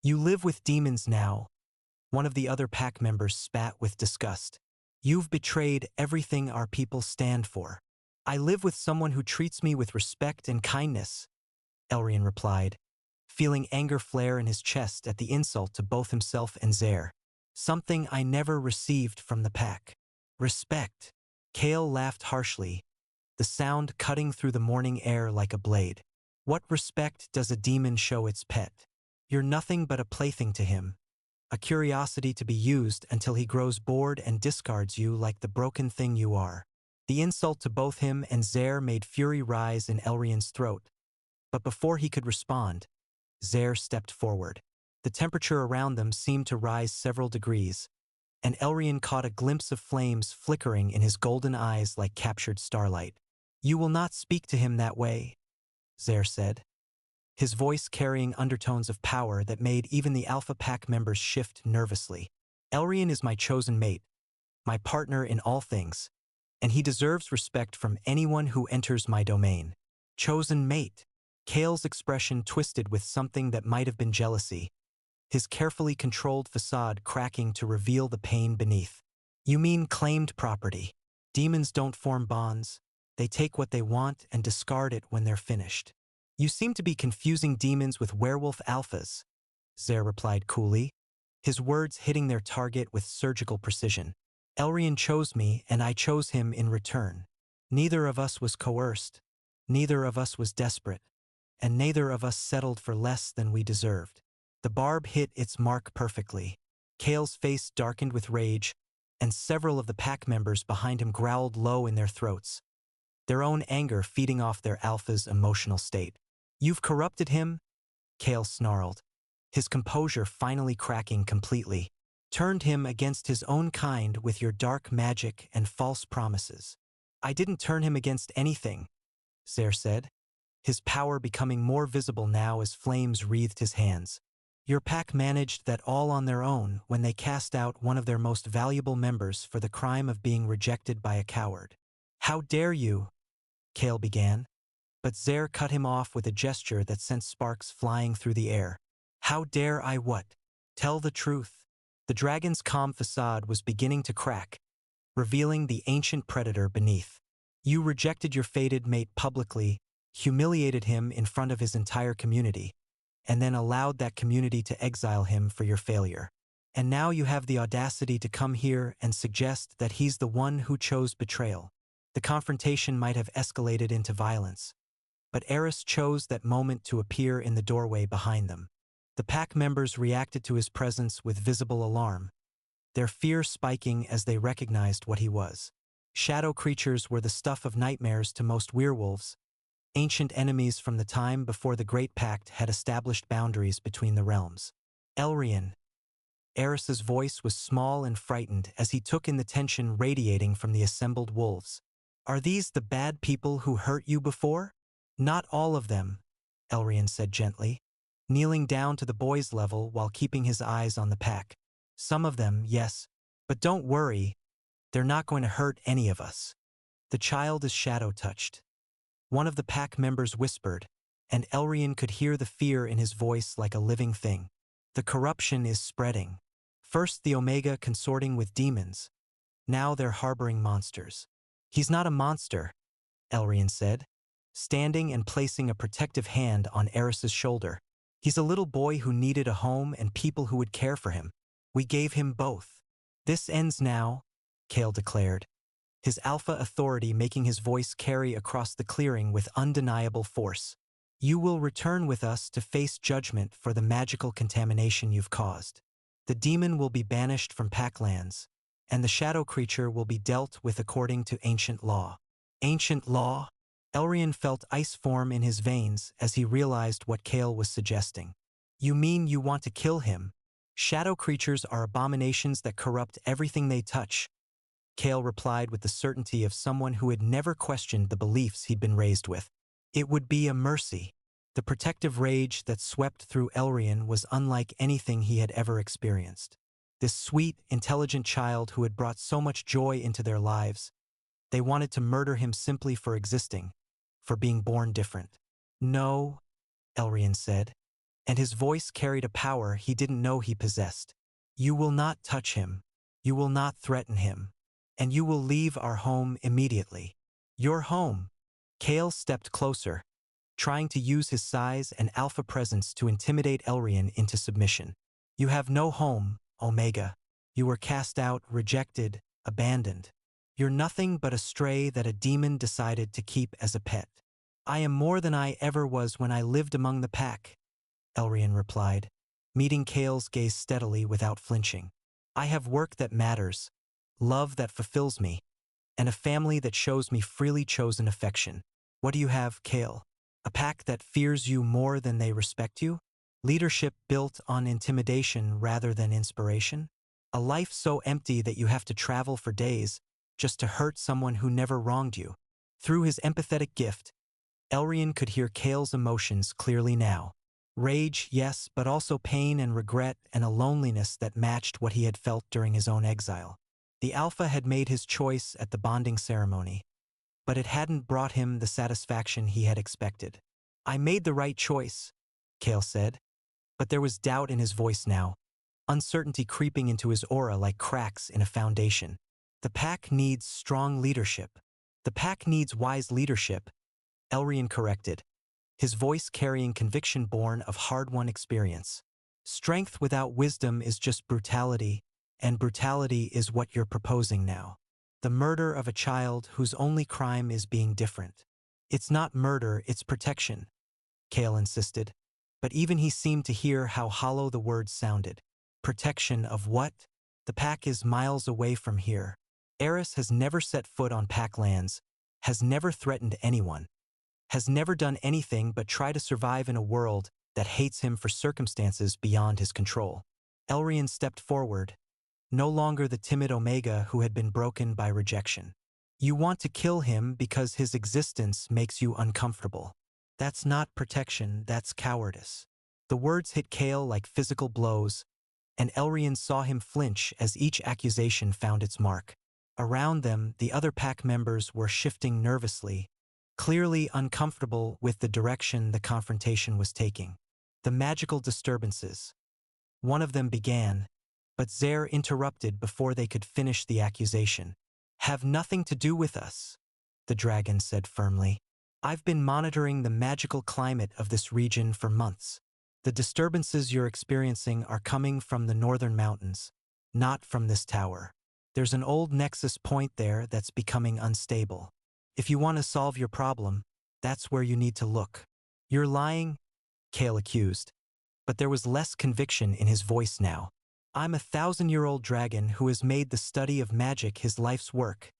Speaker 1: "You live with demons now," one of the other pack members spat with disgust. "You've betrayed everything our people stand for." "I live with someone who treats me with respect and kindness," Elrian replied, feeling anger flare in his chest at the insult to both himself and Zer. "Something I never received from the pack. Respect." Kael laughed harshly, the sound cutting through the morning air like a blade. "What respect does a demon show its pet? You're nothing but a plaything to him, a curiosity to be used until he grows bored and discards you like the broken thing you are." The insult to both him and Zer made fury rise in Elrian's throat, but before he could respond, Zer stepped forward. The temperature around them seemed to rise several degrees, and Elrian caught a glimpse of flames flickering in his golden eyes like captured starlight. "You will not speak to him that way," Zer said, his voice carrying undertones of power that made even the Alpha Pack members shift nervously. "Elrian is my chosen mate, my partner in all things, and he deserves respect from anyone who enters my domain." Chosen mate. Kael's expression twisted with something that might have been jealousy, his carefully controlled facade cracking to reveal the pain beneath. "You mean claimed property. Demons don't form bonds. They take what they want and discard it when they're finished." "You seem to be confusing demons with werewolf alphas," Zer replied coolly, his words hitting their target with surgical precision. "Elrian chose me, and I chose him in return. Neither of us was coerced, neither of us was desperate, and neither of us settled for less than we deserved." The barb hit its mark perfectly. Kael's face darkened with rage, and several of the pack members behind him growled low in their throats, their own anger feeding off their alpha's emotional state. "You've corrupted him?" Kael snarled, his composure finally cracking completely. "Turned him against his own kind with your dark magic and false promises." "I didn't turn him against anything," Zer said, his power becoming more visible now as flames wreathed his hands. "Your pack managed that all on their own when they cast out one of their most valuable members for the crime of being rejected by a coward." "How dare you?" Kael began, but Zer cut him off with a gesture that sent sparks flying through the air. "How dare I what? Tell the truth." The dragon's calm facade was beginning to crack, revealing the ancient predator beneath. "You rejected your fated mate publicly, humiliated him in front of his entire community, and then allowed that community to exile him for your failure. And now you have the audacity to come here and suggest that he's the one who chose betrayal." The confrontation might have escalated into violence, but Eris chose that moment to appear in the doorway behind them. The pack members reacted to his presence with visible alarm, their fear spiking as they recognized what he was. Shadow creatures were the stuff of nightmares to most werewolves, ancient enemies from the time before the Great Pact had established boundaries between the realms. "Elrian." Eris's voice was small and frightened as he took in the tension radiating from the assembled wolves. "Are these the bad people who hurt you before?" "Not all of them," Elrian said gently, kneeling down to the boy's level while keeping his eyes on the pack. "Some of them, yes, but don't worry, they're not going to hurt any of us." "The child is shadow-touched," one of the pack members whispered, and Elrian could hear the fear in his voice like a living thing. "The corruption is spreading. First the Omega consorting with demons. Now they're harboring monsters." "He's not a monster," Elrian said, standing and placing a protective hand on Eris's shoulder. He's a little boy who needed a home and people who would care for him. We gave him both. This ends now, Kael declared, his alpha authority making his voice carry across the clearing with undeniable force. You will return with us to face judgment for the magical contamination you've caused. The demon will be banished from Packlands, and the shadow creature will be dealt with according to ancient law. Ancient law? Elrian felt ice form in his veins as he realized what Kael was suggesting. You mean you want to kill him? Shadow creatures are abominations that corrupt everything they touch, Kael replied with the certainty of someone who had never questioned the beliefs he'd been raised with. It would be a mercy. The protective rage that swept through Elrian was unlike anything he had ever experienced. This sweet, intelligent child who had brought so much joy into their lives, they wanted to murder him simply for existing, for being born different. No, Elrian said, and his voice carried a power he didn't know he possessed. You will not touch him. You will not threaten him. And you will leave our home immediately. Your home. Kael stepped closer, trying to use his size and alpha presence to intimidate Elrian into submission. You have no home, Omega. You were cast out, rejected, abandoned. You're nothing but a stray that a demon decided to keep as a pet. I am more than I ever was when I lived among the pack, Elrian replied, meeting Kael's gaze steadily without flinching. I have work that matters, love that fulfills me, and a family that shows me freely chosen affection. What do you have, Kael? A pack that fears you more than they respect you? Leadership built on intimidation rather than inspiration? A life so empty that you have to travel for days just to hurt someone who never wronged you? Through his empathetic gift, Elrian could hear Kael's emotions clearly now. Rage, yes, but also pain and regret and a loneliness that matched what he had felt during his own exile. The Alpha had made his choice at the bonding ceremony, but it hadn't brought him the satisfaction he had expected. I made the right choice, Kael said, but there was doubt in his voice now, uncertainty creeping into his aura like cracks in a foundation. The pack needs strong leadership. The pack needs wise leadership, Elrian corrected, his voice carrying conviction born of hard-won experience. Strength without wisdom is just brutality, and brutality is what you're proposing now. The murder of a child whose only crime is being different. It's not murder, it's protection, Kael insisted, but even he seemed to hear how hollow the words sounded. Protection of what? The pack is miles away from here. Eris has never set foot on pack lands, has never threatened anyone, has never done anything but try to survive in a world that hates him for circumstances beyond his control. Elrian stepped forward, no longer the timid Omega who had been broken by rejection. You want to kill him because his existence makes you uncomfortable. That's not protection, that's cowardice. The words hit Kael like physical blows, and Elrian saw him flinch as each accusation found its mark. Around them, the other pack members were shifting nervously, clearly uncomfortable with the direction the confrontation was taking. The magical disturbances. One of them began, but Zer interrupted before they could finish the accusation. Have nothing to do with us, the dragon said firmly. I've been monitoring the magical climate of this region for months. The disturbances you're experiencing are coming from the northern mountains, not from this tower. There's an old nexus point there that's becoming unstable. If you want to solve your problem, that's where you need to look. You're lying, Kael accused, but there was less conviction in his voice now. I'm a 1,000-year-old dragon who has made the study of magic his life's work,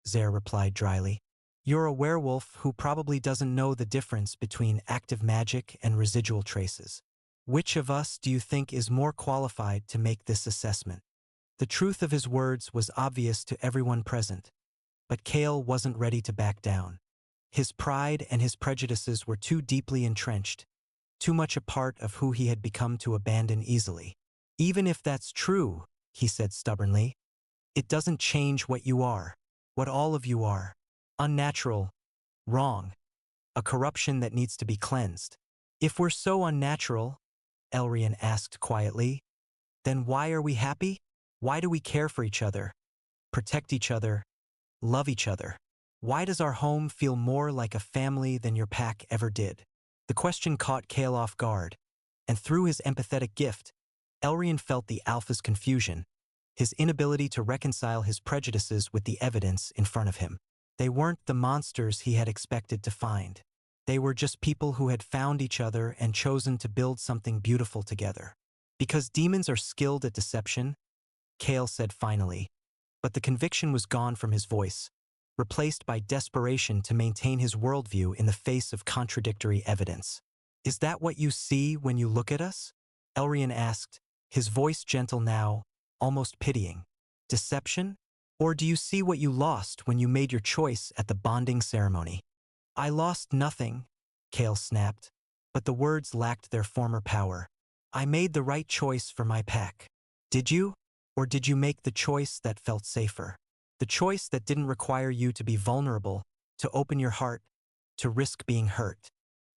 Speaker 1: Zer replied dryly. You're a werewolf who probably doesn't know the difference between active magic and residual traces. Which of us do you think is more qualified to make this assessment? The truth of his words was obvious to everyone present, but Kael wasn't ready to back down. His pride and his prejudices were too deeply entrenched, too much a part of who he had become to abandon easily. Even if that's true, he said stubbornly, it doesn't change what you are, what all of you are. Unnatural, wrong, a corruption that needs to be cleansed. If we're so unnatural, Elrian asked quietly, then why are we happy? Why do we care for each other, protect each other, love each other? Why does our home feel more like a family than your pack ever did? The question caught Kael off guard, and through his empathetic gift, Elrian felt the Alpha's confusion, his inability to reconcile his prejudices with the evidence in front of him. They weren't the monsters he had expected to find. They were just people who had found each other and chosen to build something beautiful together. Because demons are skilled at deception, Kael said finally, but the conviction was gone from his voice, replaced by desperation to maintain his worldview in the face of contradictory evidence. Is that what you see when you look at us? Elrian asked, his voice gentle now, almost pitying. Deception? Or do you see what you lost when you made your choice at the bonding ceremony? I lost nothing, Kael snapped, but the words lacked their former power. I made the right choice for my pack. Did you? Or did you make the choice that felt safer? The choice that didn't require you to be vulnerable, to open your heart, to risk being hurt.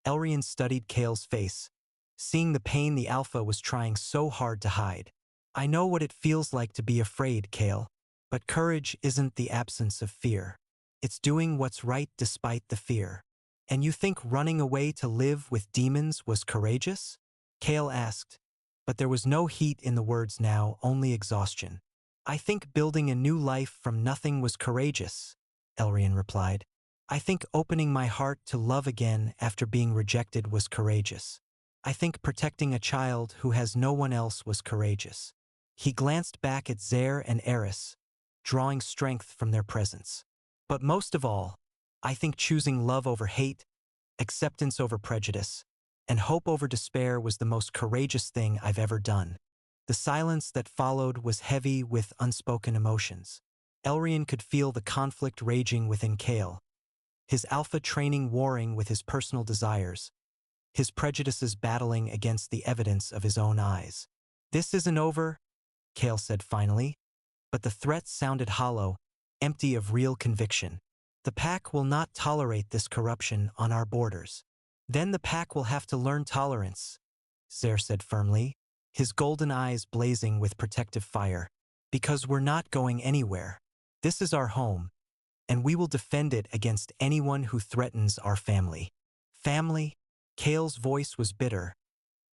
Speaker 1: Elrian studied Kael's face, seeing the pain the Alpha was trying so hard to hide. I know what it feels like to be afraid, Kael, but courage isn't the absence of fear. It's doing what's right despite the fear. And you think running away to live with demons was courageous? Kael asked, but there was no heat in the words now, only exhaustion. I think building a new life from nothing was courageous, Elrian replied. I think opening my heart to love again after being rejected was courageous. I think protecting a child who has no one else was courageous. He glanced back at Zaire and Eris, drawing strength from their presence. But most of all, I think choosing love over hate, acceptance over prejudice, and hope over despair was the most courageous thing I've ever done. The silence that followed was heavy with unspoken emotions. Elrian could feel the conflict raging within Kael, his Alpha training warring with his personal desires, his prejudices battling against the evidence of his own eyes. This isn't over, Kael said finally, but the threat sounded hollow, empty of real conviction. The pack will not tolerate this corruption on our borders. Then the pack will have to learn tolerance, Zaire said firmly, his golden eyes blazing with protective fire. Because we're not going anywhere. This is our home, and we will defend it against anyone who threatens our family. Family? Kael's voice was bitter,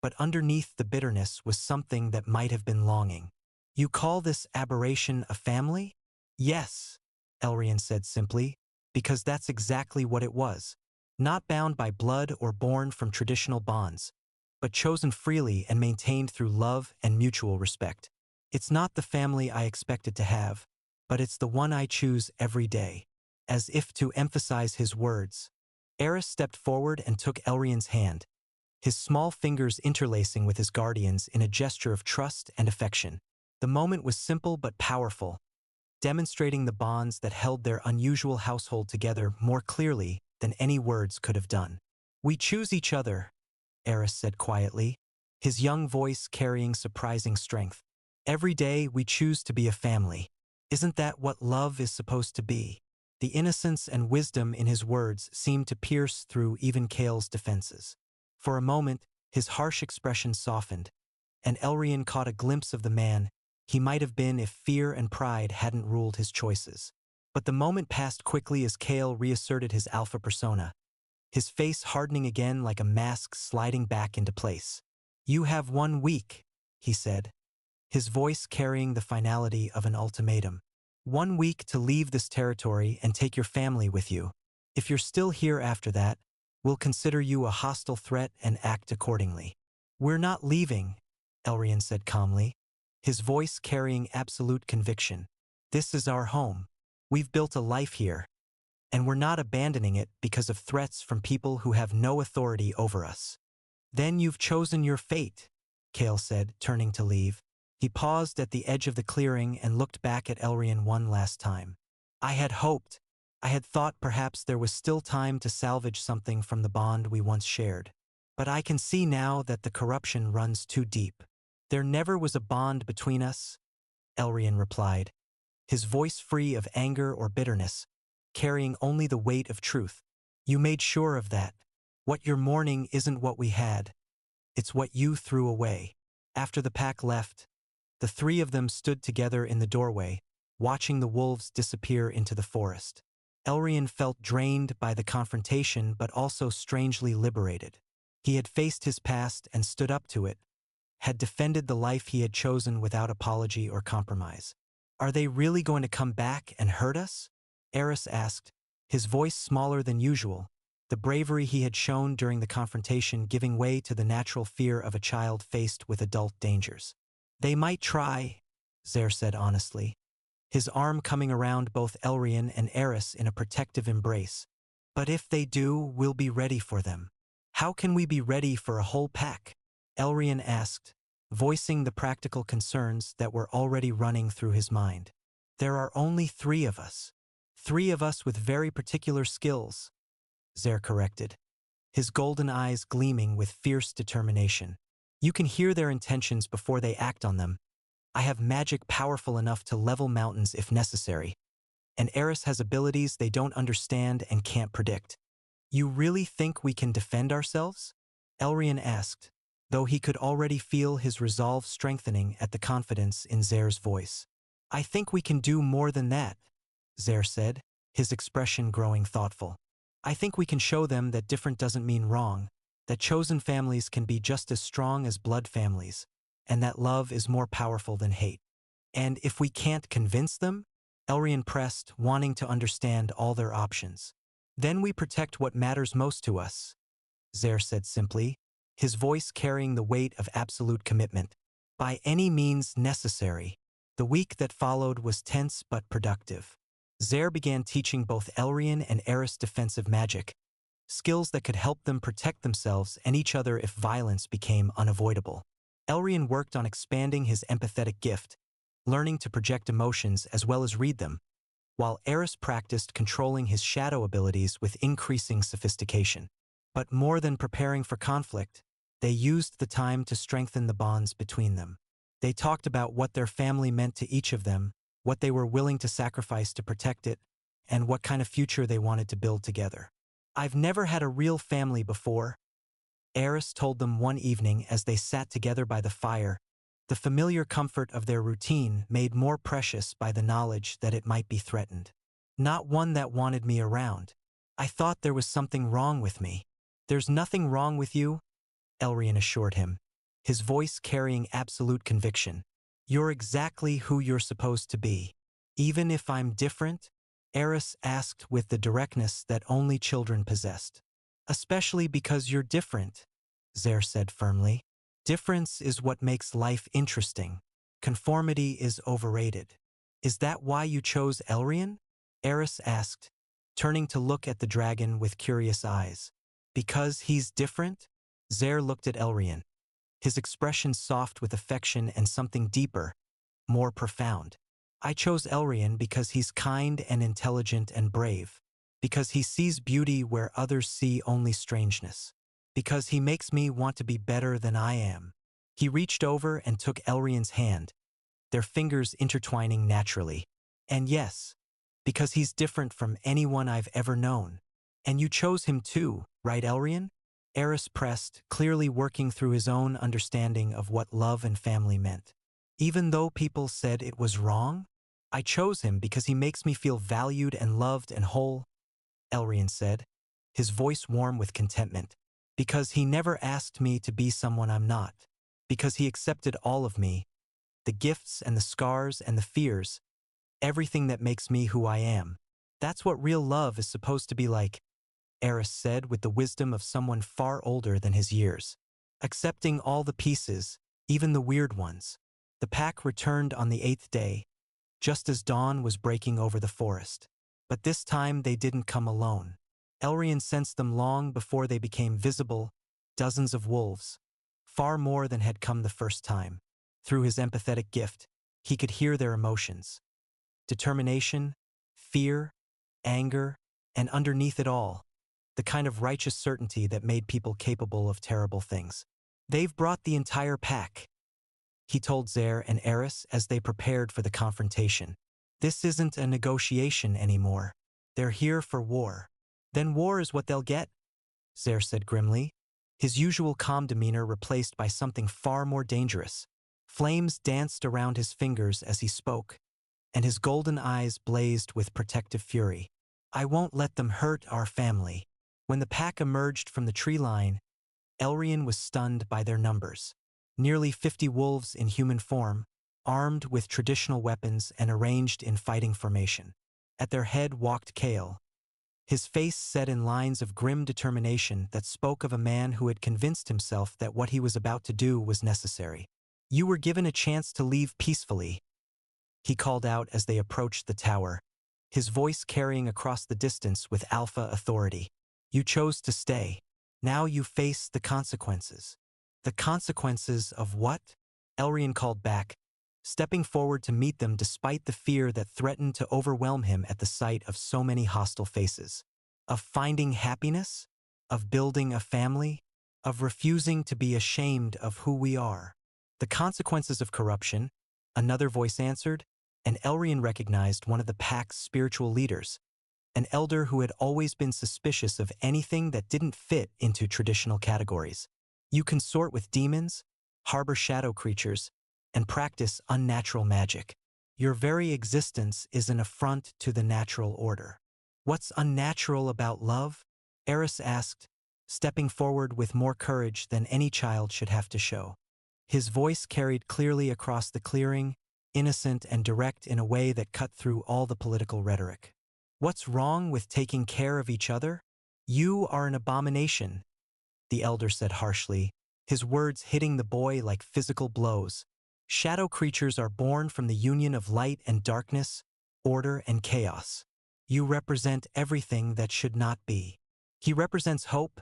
Speaker 1: but underneath the bitterness was something that might have been longing. You call this aberration a family? Yes, Elrian said simply, because that's exactly what it was. Not bound by blood or born from traditional bonds, but chosen freely and maintained through love and mutual respect. It's not the family I expected to have, but it's the one I choose every day. As if to emphasize his words, Eris stepped forward and took Elrian's hand, his small fingers interlacing with his guardian's in a gesture of trust and affection. The moment was simple but powerful, demonstrating the bonds that held their unusual household together more clearly than any words could have done. We choose each other, Eris said quietly, his young voice carrying surprising strength. Every day we choose to be a family. Isn't that what love is supposed to be? The innocence and wisdom in his words seemed to pierce through even Kael's defenses. For a moment, his harsh expression softened, and Elrian caught a glimpse of the man he might have been if fear and pride hadn't ruled his choices. But the moment passed quickly as Kael reasserted his Alpha persona, his face hardening again like a mask sliding back into place. You have 1 week, he said, his voice carrying the finality of an ultimatum. 1 week to leave this territory and take your family with you. If you're still here after that, we'll consider you a hostile threat and act accordingly. We're not leaving, Elrian said calmly, his voice carrying absolute conviction. This is our home. We've built a life here, and we're not abandoning it because of threats from people who have no authority over us. Then you've chosen your fate, Kael said, turning to leave. He paused at the edge of the clearing and looked back at Elrian one last time. I had thought perhaps there was still time to salvage something from the bond we once shared. But I can see now that the corruption runs too deep. There never was a bond between us, Elrian replied, his voice free of anger or bitterness, carrying only the weight of truth. You made sure of that. What you're mourning isn't what we had. It's what you threw away. After the pack left, the 3 of them stood together in the doorway, watching the wolves disappear into the forest. Elrian felt drained by the confrontation but also strangely liberated. He had faced his past and stood up to it, had defended the life he had chosen without apology or compromise. Are they really going to come back and hurt us? Eris asked, his voice smaller than usual, the bravery he had shown during the confrontation giving way to the natural fear of a child faced with adult dangers. They might try, Zer said honestly, his arm coming around both Elrian and Eris in a protective embrace. But if they do, we'll be ready for them. How can we be ready for a whole pack? Elrian asked, voicing the practical concerns that were already running through his mind. There are only 3 of us. 3 of us with very particular skills, Zer corrected, his golden eyes gleaming with fierce determination. You can hear their intentions before they act on them. I have magic powerful enough to level mountains if necessary, and Eris has abilities they don't understand and can't predict. You really think we can defend ourselves? Elrian asked, though he could already feel his resolve strengthening at the confidence in Zer's voice. I think we can do more than that, Zer said, his expression growing thoughtful. I think we can show them that different doesn't mean wrong, that chosen families can be just as strong as blood families, and that love is more powerful than hate. And if we can't convince them? Elrian pressed, wanting to understand all their options. Then we protect what matters most to us, Zer said simply, his voice carrying the weight of absolute commitment. By any means necessary. The week that followed was tense but productive. Zer began teaching both Elrian and Eris defensive magic, skills that could help them protect themselves and each other if violence became unavoidable. Elrian worked on expanding his empathetic gift, learning to project emotions as well as read them, while Eris practiced controlling his shadow abilities with increasing sophistication. But more than preparing for conflict, they used the time to strengthen the bonds between them. They talked about what their family meant to each of them, what they were willing to sacrifice to protect it, and what kind of future they wanted to build together. I've never had a real family before, Eris told them one evening as they sat together by the fire, the familiar comfort of their routine made more precious by the knowledge that it might be threatened. Not one that wanted me around. I thought there was something wrong with me. There's nothing wrong with you, Elrian assured him, his voice carrying absolute conviction. You're exactly who you're supposed to be. Even if I'm different? Eris asked with the directness that only children possessed. Especially because you're different, Zer said firmly. Difference is what makes life interesting. Conformity is overrated. Is that why you chose Elrian? Eris asked, turning to look at the dragon with curious eyes. Because he's different? Zer looked at Elrian, his expression soft with affection and something deeper, more profound. I chose Elrian because he's kind and intelligent and brave, because he sees beauty where others see only strangeness, because he makes me want to be better than I am. He reached over and took Elrian's hand, their fingers intertwining naturally. And yes, because he's different from anyone I've ever known. And you chose him too, right, Elrian? Eris pressed, clearly working through his own understanding of what love and family meant. Even though people said it was wrong? I chose him because he makes me feel valued and loved and whole, Elrian said, his voice warm with contentment. Because he never asked me to be someone I'm not. Because he accepted all of me, the gifts and the scars and the fears, everything that makes me who I am. That's what real love is supposed to be like, Eris said with the wisdom of someone far older than his years. Accepting all the pieces, even the weird ones. The pack returned on the 8th day, just as dawn was breaking over the forest. But this time they didn't come alone. Elrian sensed them long before they became visible, dozens of wolves, far more than had come the first time. Through his empathetic gift, he could hear their emotions. Determination, fear, anger, and underneath it all, the kind of righteous certainty that made people capable of terrible things. They've brought the entire pack, he told Zer and Eris as they prepared for the confrontation. This isn't a negotiation anymore. They're here for war. Then war is what they'll get, Zer said grimly, his usual calm demeanor replaced by something far more dangerous. Flames danced around his fingers as he spoke, and his golden eyes blazed with protective fury. I won't let them hurt our family. When the pack emerged from the tree line, Elrian was stunned by their numbers. Nearly 50 wolves in human form, armed with traditional weapons and arranged in fighting formation. At their head walked Kael, his face set in lines of grim determination that spoke of a man who had convinced himself that what he was about to do was necessary. You were given a chance to leave peacefully, he called out as they approached the tower, his voice carrying across the distance with alpha authority. You chose to stay. Now you face the consequences. The consequences of what? Elrian called back, stepping forward to meet them despite the fear that threatened to overwhelm him at the sight of so many hostile faces. Of finding happiness? Of building a family? Of refusing to be ashamed of who we are? The consequences of corruption, another voice answered, and Elrian recognized one of the pack's spiritual leaders, an elder who had always been suspicious of anything that didn't fit into traditional categories. You consort with demons, harbor shadow creatures, and practice unnatural magic. Your very existence is an affront to the natural order. What's unnatural about love? Eris asked, stepping forward with more courage than any child should have to show. His voice carried clearly across the clearing, innocent and direct in a way that cut through all the political rhetoric. What's wrong with taking care of each other? You are an abomination, the elder said harshly, his words hitting the boy like physical blows. Shadow creatures are born from the union of light and darkness, order and chaos. You represent everything that should not be. He represents hope,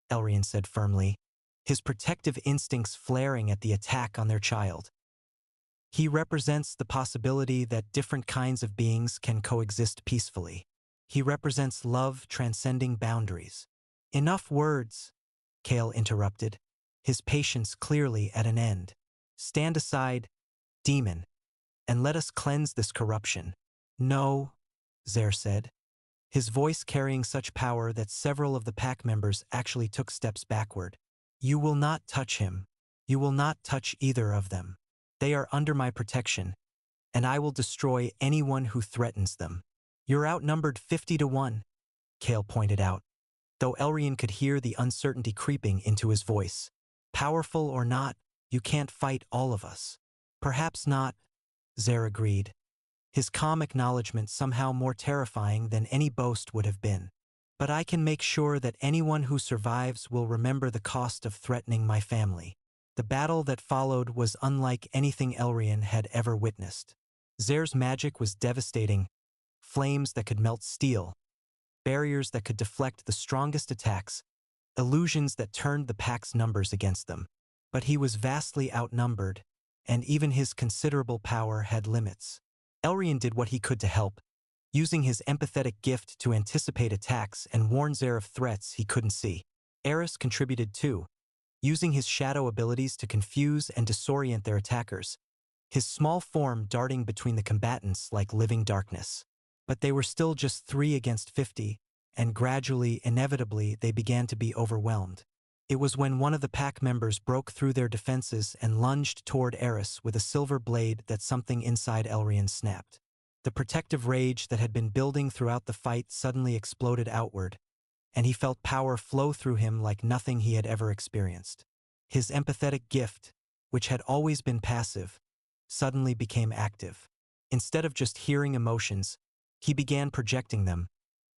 Speaker 1: Elrian said firmly, his protective instincts flaring at the attack on their child. He represents the possibility that different kinds of beings can coexist peacefully. He represents love transcending boundaries. Enough words, Kael interrupted, his patience clearly at an end. Stand aside, demon, and let us cleanse this corruption. No, Zer said, his voice carrying such power that several of the pack members actually took steps backward. You will not touch him. You will not touch either of them. They are under my protection, and I will destroy anyone who threatens them. You're outnumbered 50-1, Kael pointed out, though Elrian could hear the uncertainty creeping into his voice. Powerful or not, you can't fight all of us. Perhaps not, Zer agreed, his calm acknowledgement somehow more terrifying than any boast would have been. But I can make sure that anyone who survives will remember the cost of threatening my family. The battle that followed was unlike anything Elrian had ever witnessed. Zer's magic was devastating, flames that could melt steel, barriers that could deflect the strongest attacks, illusions that turned the pack's numbers against them. But he was vastly outnumbered, and even his considerable power had limits. Elrian did what he could to help, using his empathetic gift to anticipate attacks and warn Zer of threats he couldn't see. Eris contributed too, using his shadow abilities to confuse and disorient their attackers, his small form darting between the combatants like living darkness. But they were still just 3 against 50, and gradually, inevitably, they began to be overwhelmed. It was when one of the pack members broke through their defenses and lunged toward Eris with a silver blade that something inside Elrian snapped. The protective rage that had been building throughout the fight suddenly exploded outward, and he felt power flow through him like nothing he had ever experienced. His empathetic gift, which had always been passive, suddenly became active. Instead of just hearing emotions, he began projecting them,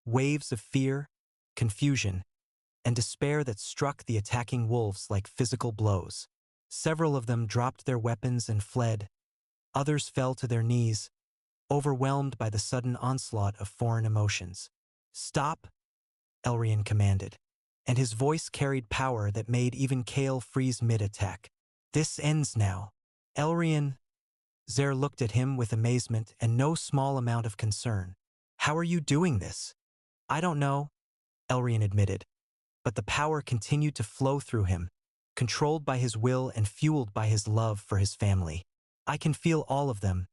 Speaker 1: waves of fear, confusion, and despair that struck the attacking wolves like physical blows. Several of them dropped their weapons and fled. Others fell to their knees, overwhelmed by the sudden onslaught of foreign emotions. Stop, Elrian commanded, and his voice carried power that made even Kael freeze mid-attack. This ends now. Elrian, Zer looked at him with amazement and no small amount of concern. How are you doing this? I don't know, Elrian admitted, but the power continued to flow through him, controlled by his will and fueled by his love for his family. I can feel all of them,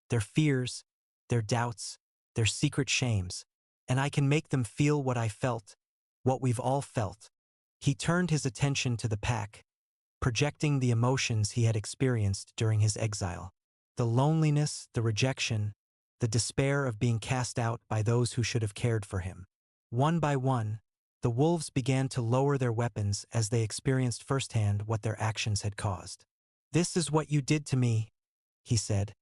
Speaker 1: their fears, their doubts, their secret shames, and I can make them feel what I felt, what we've all felt. He turned his attention to the pack, projecting the emotions he had experienced during his exile. The loneliness, the rejection, the the despair of being cast out by those who should have cared for him. One by one, the wolves began to lower their weapons as they experienced firsthand what their actions had caused. "This is what you did to me," he said,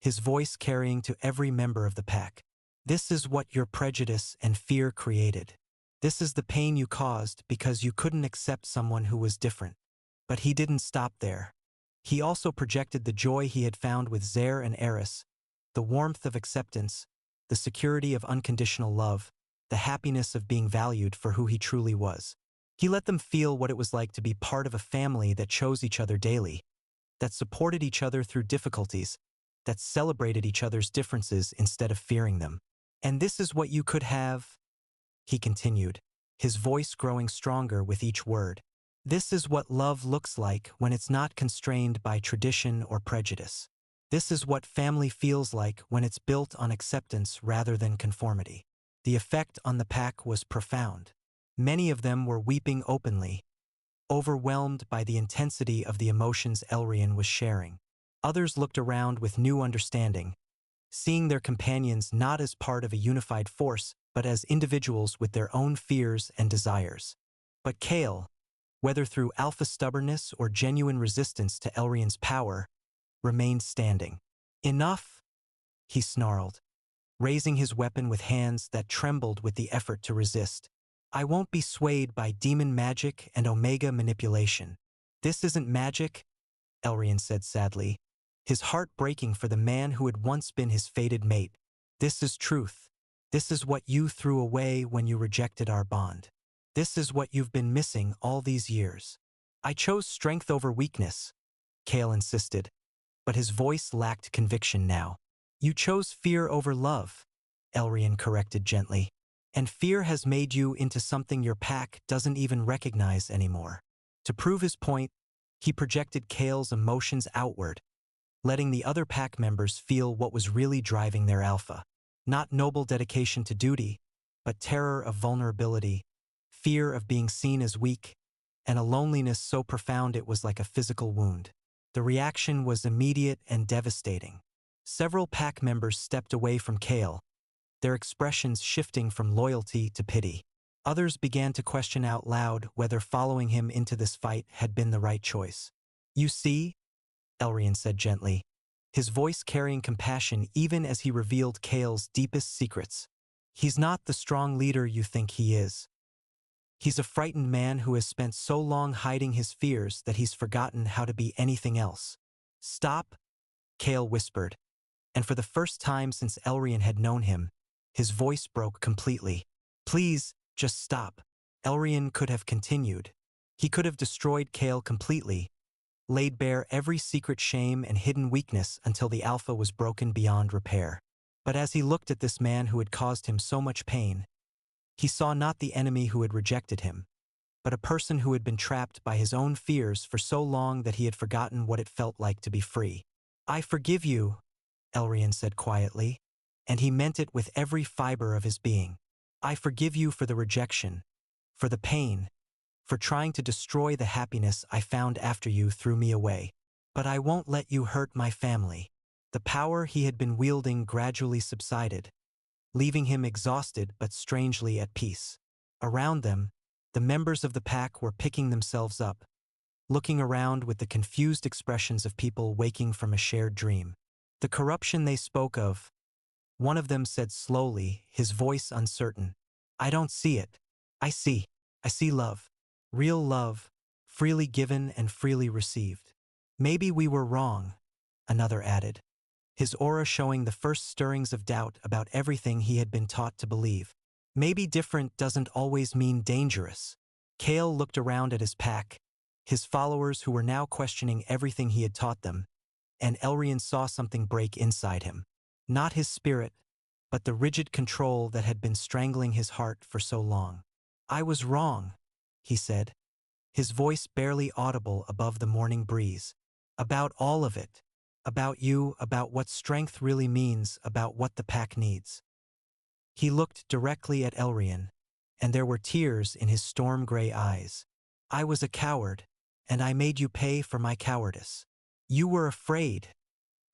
Speaker 1: his voice carrying to every member of the pack. "This is what your prejudice and fear created. This is the pain you caused because you couldn't accept someone who was different." But he didn't stop there. He also projected the joy he had found with Zaire and Eris, the warmth of acceptance, the security of unconditional love, the happiness of being valued for who he truly was. He let them feel what it was like to be part of a family that chose each other daily, that supported each other through difficulties, that celebrated each other's differences instead of fearing them. "And this is what you could have," he continued, his voice growing stronger with each word. "This is what love looks like when it's not constrained by tradition or prejudice. This is what family feels like when it's built on acceptance rather than conformity." The effect on the pack was profound. Many of them were weeping openly, overwhelmed by the intensity of the emotions Elrian was sharing. Others looked around with new understanding, seeing their companions not as part of a unified force, but as individuals with their own fears and desires. But Kael, whether through alpha stubbornness or genuine resistance to Elrian's power, remained standing. "Enough," he snarled, raising his weapon with hands that trembled with the effort to resist. "I won't be swayed by demon magic and Omega manipulation." "This isn't magic," Elrian said sadly, his heart breaking for the man who had once been his fated mate. "This is truth. This is what you threw away when you rejected our bond. This is what you've been missing all these years." "I chose strength over weakness," Kael insisted, but his voice lacked conviction now. "You chose fear over love," Elrian corrected gently. "And fear has made you into something your pack doesn't even recognize anymore." To prove his point, he projected Kael's emotions outward, letting the other pack members feel what was really driving their alpha. Not noble dedication to duty, but terror of vulnerability, fear of being seen as weak, and a loneliness so profound it was like a physical wound. The reaction was immediate and devastating. Several pack members stepped away from Kael, their expressions shifting from loyalty to pity. Others began to question out loud whether following him into this fight had been the right choice. "You see," Elrian said gently, his voice carrying compassion even as he revealed Kael's deepest secrets. "He's not the strong leader you think he is. He's a frightened man who has spent so long hiding his fears that he's forgotten how to be anything else." "Stop," Kael whispered, and for the first time since Elrian had known him, his voice broke completely. "Please, just stop." Elrian could have continued. He could have destroyed Kael completely, laid bare every secret shame and hidden weakness until the alpha was broken beyond repair. But as he looked at this man who had caused him so much pain, he saw not the enemy who had rejected him, but a person who had been trapped by his own fears for so long that he had forgotten what it felt like to be free. "I forgive you," Elrian said quietly, and he meant it with every fiber of his being. "I forgive you for the rejection, for the pain, for trying to destroy the happiness I found after you threw me away. But I won't let you hurt my family." The power he had been wielding gradually subsided, leaving him exhausted but strangely at peace. Around them, the members of the pack were picking themselves up, looking around with the confused expressions of people waking from a shared dream. "The corruption they spoke of," one of them said slowly, his voice uncertain. "I don't see it. I see love. Real love, freely given and freely received." "Maybe we were wrong," another added, his aura showing the first stirrings of doubt about everything he had been taught to believe. "Maybe different doesn't always mean dangerous." Kael looked around at his pack, his followers who were now questioning everything he had taught them, and Elrian saw something break inside him. Not his spirit, but the rigid control that had been strangling his heart for so long. "I was wrong," he said, his voice barely audible above the morning breeze. "About all of it. About you, about what strength really means, about what the pack needs." He looked directly at Elrian, and there were tears in his storm-gray eyes. "I was a coward, and I made you pay for my cowardice." "You were afraid,"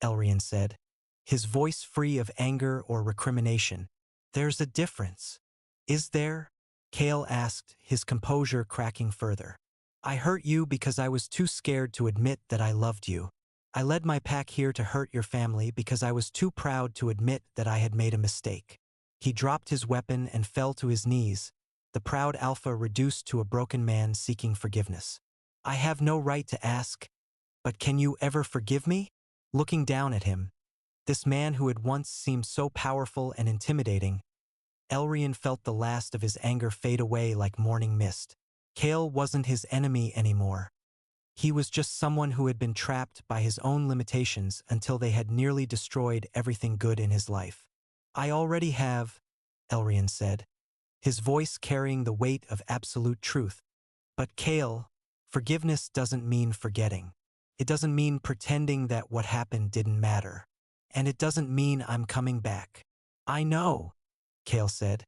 Speaker 1: Elrian said, his voice free of anger or recrimination. There's a difference. Is there? Kael asked, his composure cracking further. I hurt you because I was too scared to admit that I loved you. I led my pack here to hurt your family because I was too proud to admit that I had made a mistake. He dropped his weapon and fell to his knees, the proud alpha reduced to a broken man seeking forgiveness. I have no right to ask, but can you ever forgive me? Looking down at him, this man who had once seemed so powerful and intimidating, Elrian felt the last of his anger fade away like morning mist. Kael wasn't his enemy anymore. He was just someone who had been trapped by his own limitations until they had nearly destroyed everything good in his life. I already have, Elrian said, his voice carrying the weight of absolute truth. But Kael, forgiveness doesn't mean forgetting. It doesn't mean pretending that what happened didn't matter. And it doesn't mean I'm coming back. I know, Kael said,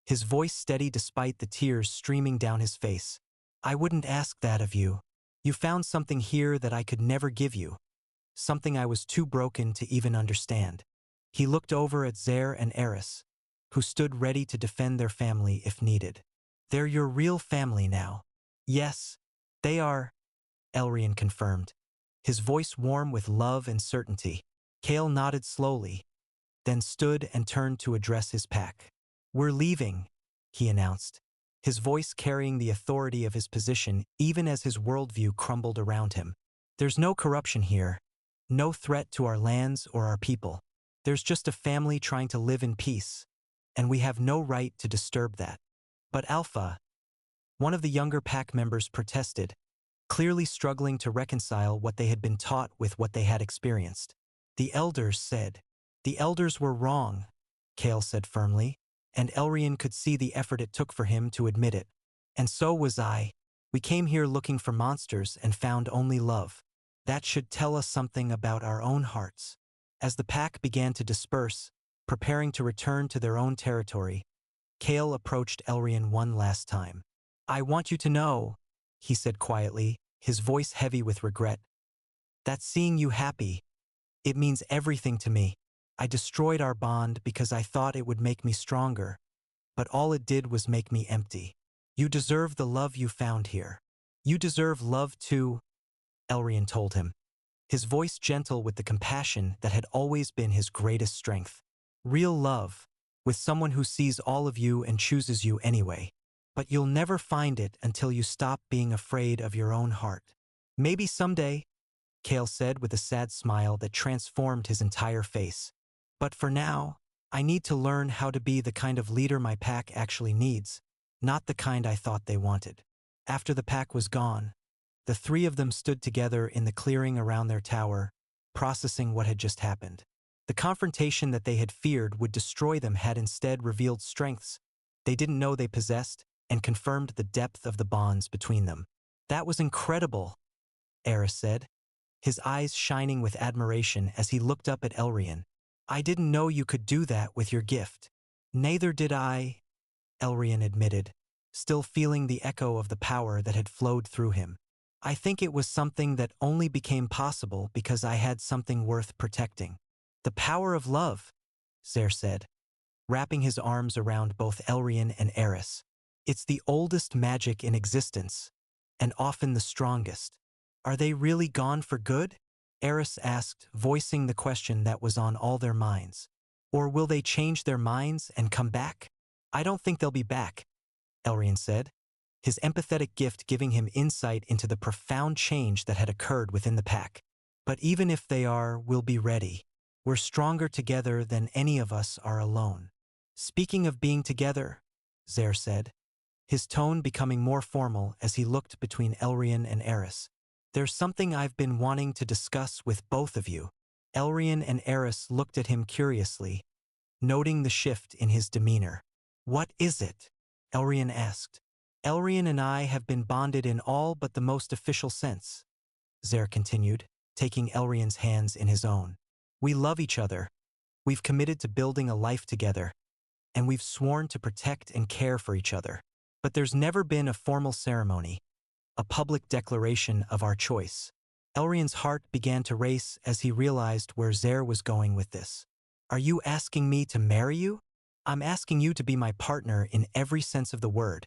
Speaker 1: his voice steady despite the tears streaming down his face. I wouldn't ask that of you. You found something here that I could never give you. Something I was too broken to even understand. He looked over at Zer and Eris, who stood ready to defend their family if needed. They're your real family now. Yes, they are, Elrian confirmed, his voice warm with love and certainty. Kael nodded slowly, then stood and turned to address his pack. We're leaving, he announced, his voice carrying the authority of his position even as his worldview crumbled around him. There's no corruption here, no threat to our lands or our people. There's just a family trying to live in peace, and we have no right to disturb that. But Alpha, one of the younger pack members protested, clearly struggling to reconcile what they had been taught with what they had experienced. The elders said. The elders were wrong, Kael said firmly, and Elrian could see the effort it took for him to admit it. And so was I. We came here looking for monsters and found only love. That should tell us something about our own hearts. As the pack began to disperse, preparing to return to their own territory, Kael approached Elrian one last time. I want you to know, he said quietly, his voice heavy with regret, that seeing you happy, it means everything to me. I destroyed our bond because I thought it would make me stronger, but all it did was make me empty. You deserve the love you found here. You deserve love too, Elrian told him, his voice gentle with the compassion that had always been his greatest strength. Real love, with someone who sees all of you and chooses you anyway. But you'll never find it until you stop being afraid of your own heart. Maybe someday, Kael said with a sad smile that transformed his entire face. But for now, I need to learn how to be the kind of leader my pack actually needs, not the kind I thought they wanted. After the pack was gone, the three of them stood together in the clearing around their tower, processing what had just happened. The confrontation that they had feared would destroy them had instead revealed strengths they didn't know they possessed and confirmed the depth of the bonds between them. That was incredible, Eris said, his eyes shining with admiration as he looked up at Elrian. I didn't know you could do that with your gift. Neither did I, Elrian admitted, still feeling the echo of the power that had flowed through him. I think it was something that only became possible because I had something worth protecting. The power of love, Zer said, wrapping his arms around both Elrian and Eris. It's the oldest magic in existence, and often the strongest. Are they really gone for good? Eris asked, voicing the question that was on all their minds. Or will they change their minds and come back? I don't think they'll be back, Elrian said, his empathetic gift giving him insight into the profound change that had occurred within the pack. But even if they are, we'll be ready. We're stronger together than any of us are alone. Speaking of being together, Zer said, his tone becoming more formal as he looked between Elrian and Eris. There's something I've been wanting to discuss with both of you. Elrian and Eris looked at him curiously, noting the shift in his demeanor. What is it? Elrian asked. Elrian and I have been bonded in all but the most official sense, Zer continued, taking Elrian's hands in his own. We love each other. We've committed to building a life together, and we've sworn to protect and care for each other. But there's never been a formal ceremony, a public declaration of our choice. Elrian's heart began to race as he realized where Zaire was going with this. Are you asking me to marry you? I'm asking you to be my partner in every sense of the word,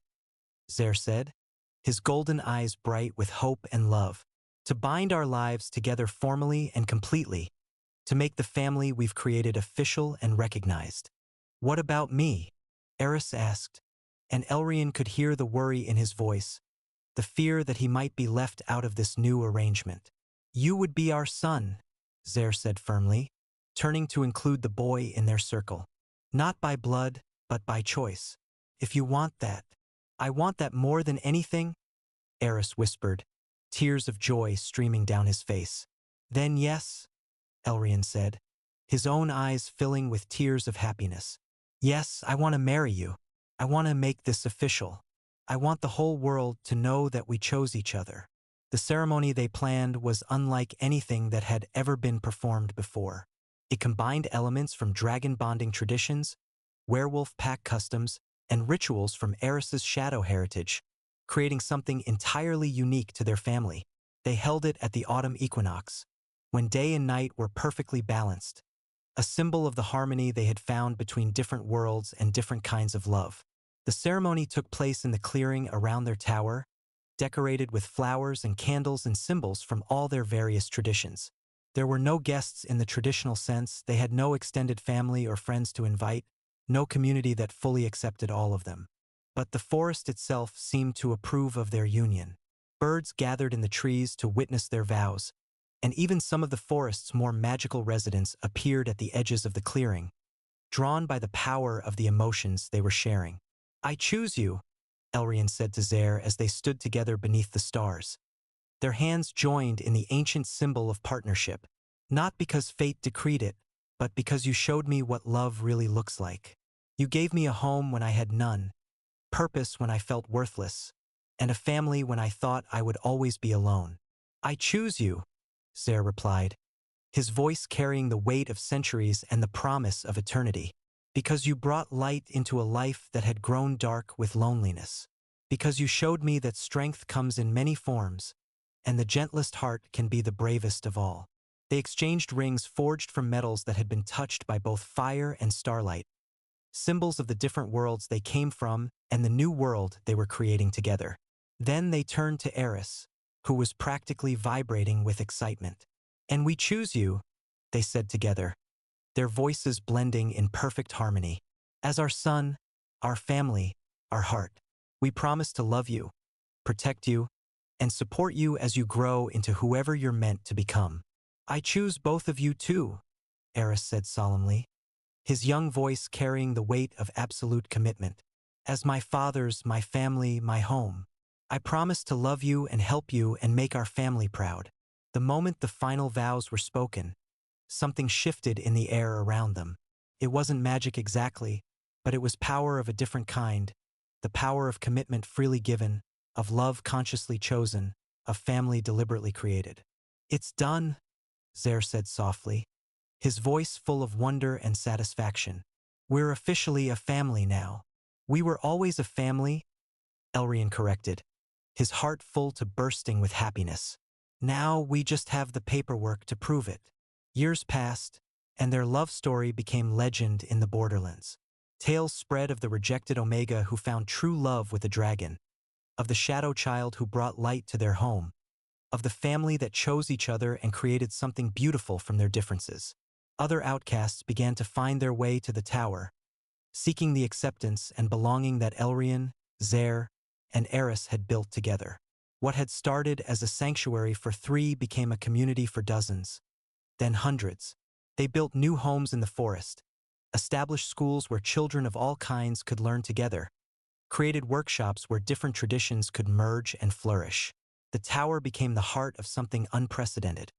Speaker 1: Zaire said, his golden eyes bright with hope and love. To bind our lives together formally and completely, to make the family we've created official and recognized. What about me? Eris asked, and Elrian could hear the worry in his voice, the fear that he might be left out of this new arrangement. You would be our son, Zaire said firmly, turning to include the boy in their circle. Not by blood, but by choice. If you want that. I want that more than anything, Eris whispered, tears of joy streaming down his face. Then yes, Elrian said, his own eyes filling with tears of happiness. Yes, I want to marry you. I want to make this official. I want the whole world to know that we chose each other. The ceremony they planned was unlike anything that had ever been performed before. It combined elements from dragon bonding traditions, werewolf pack customs, and rituals from Eris's shadow heritage, creating something entirely unique to their family. They held it at the autumn equinox, when day and night were perfectly balanced, a symbol of the harmony they had found between different worlds and different kinds of love. The ceremony took place in the clearing around their tower, decorated with flowers and candles and symbols from all their various traditions. There were no guests in the traditional sense, they had no extended family or friends to invite, no community that fully accepted all of them. But the forest itself seemed to approve of their union. Birds gathered in the trees to witness their vows, and even some of the forest's more magical residents appeared at the edges of the clearing, drawn by the power of the emotions they were sharing. I choose you, Elrian said to Zaire as they stood together beneath the stars. Their hands joined in the ancient symbol of partnership, not because fate decreed it, but because you showed me what love really looks like. You gave me a home when I had none, purpose when I felt worthless, and a family when I thought I would always be alone. I choose you, Zaire replied, his voice carrying the weight of centuries and the promise of eternity. Because you brought light into a life that had grown dark with loneliness. Because you showed me that strength comes in many forms, and the gentlest heart can be the bravest of all. They exchanged rings forged from metals that had been touched by both fire and starlight, symbols of the different worlds they came from and the new world they were creating together. Then they turned to Eris, who was practically vibrating with excitement. And we choose you, they said together, their voices blending in perfect harmony. As our son, our family, our heart, we promise to love you, protect you, and support you as you grow into whoever you're meant to become. I choose both of you too, Eris said solemnly, his young voice carrying the weight of absolute commitment. As my father's, my family, my home, I promise to love you and help you and make our family proud. The moment the final vows were spoken, something shifted in the air around them. It wasn't magic exactly, but it was power of a different kind, the power of commitment freely given, of love consciously chosen, of family deliberately created. It's done, Zaire said softly, his voice full of wonder and satisfaction. We're officially a family now. We were always a family, Elrian corrected, his heart full to bursting with happiness. Now we just have the paperwork to prove it. Years passed, and their love story became legend in the borderlands. Tales spread of the rejected Omega who found true love with a dragon, of the shadow child who brought light to their home, of the family that chose each other and created something beautiful from their differences. Other outcasts began to find their way to the tower, seeking the acceptance and belonging that Elrian, Zaire, and Eris had built together. What had started as a sanctuary for 3 became a community for dozens, then hundreds. They built new homes in the forest, established schools where children of all kinds could learn together, created workshops where different traditions could merge and flourish. The tower became the heart of something unprecedented,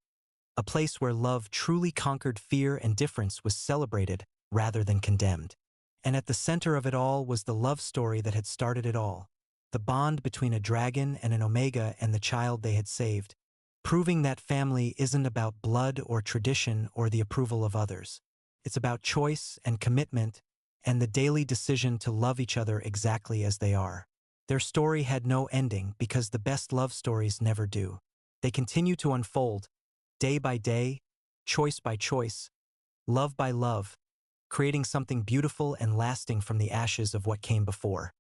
Speaker 1: a place where love truly conquered fear and difference was celebrated rather than condemned. And at the center of it all was the love story that had started it all, the bond between a dragon and an Omega and the child they had saved, proving that family isn't about blood or tradition or the approval of others. It's about choice and commitment and the daily decision to love each other exactly as they are. Their story had no ending because the best love stories never do. They continue to unfold, day by day, choice by choice, love by love, creating something beautiful and lasting from the ashes of what came before.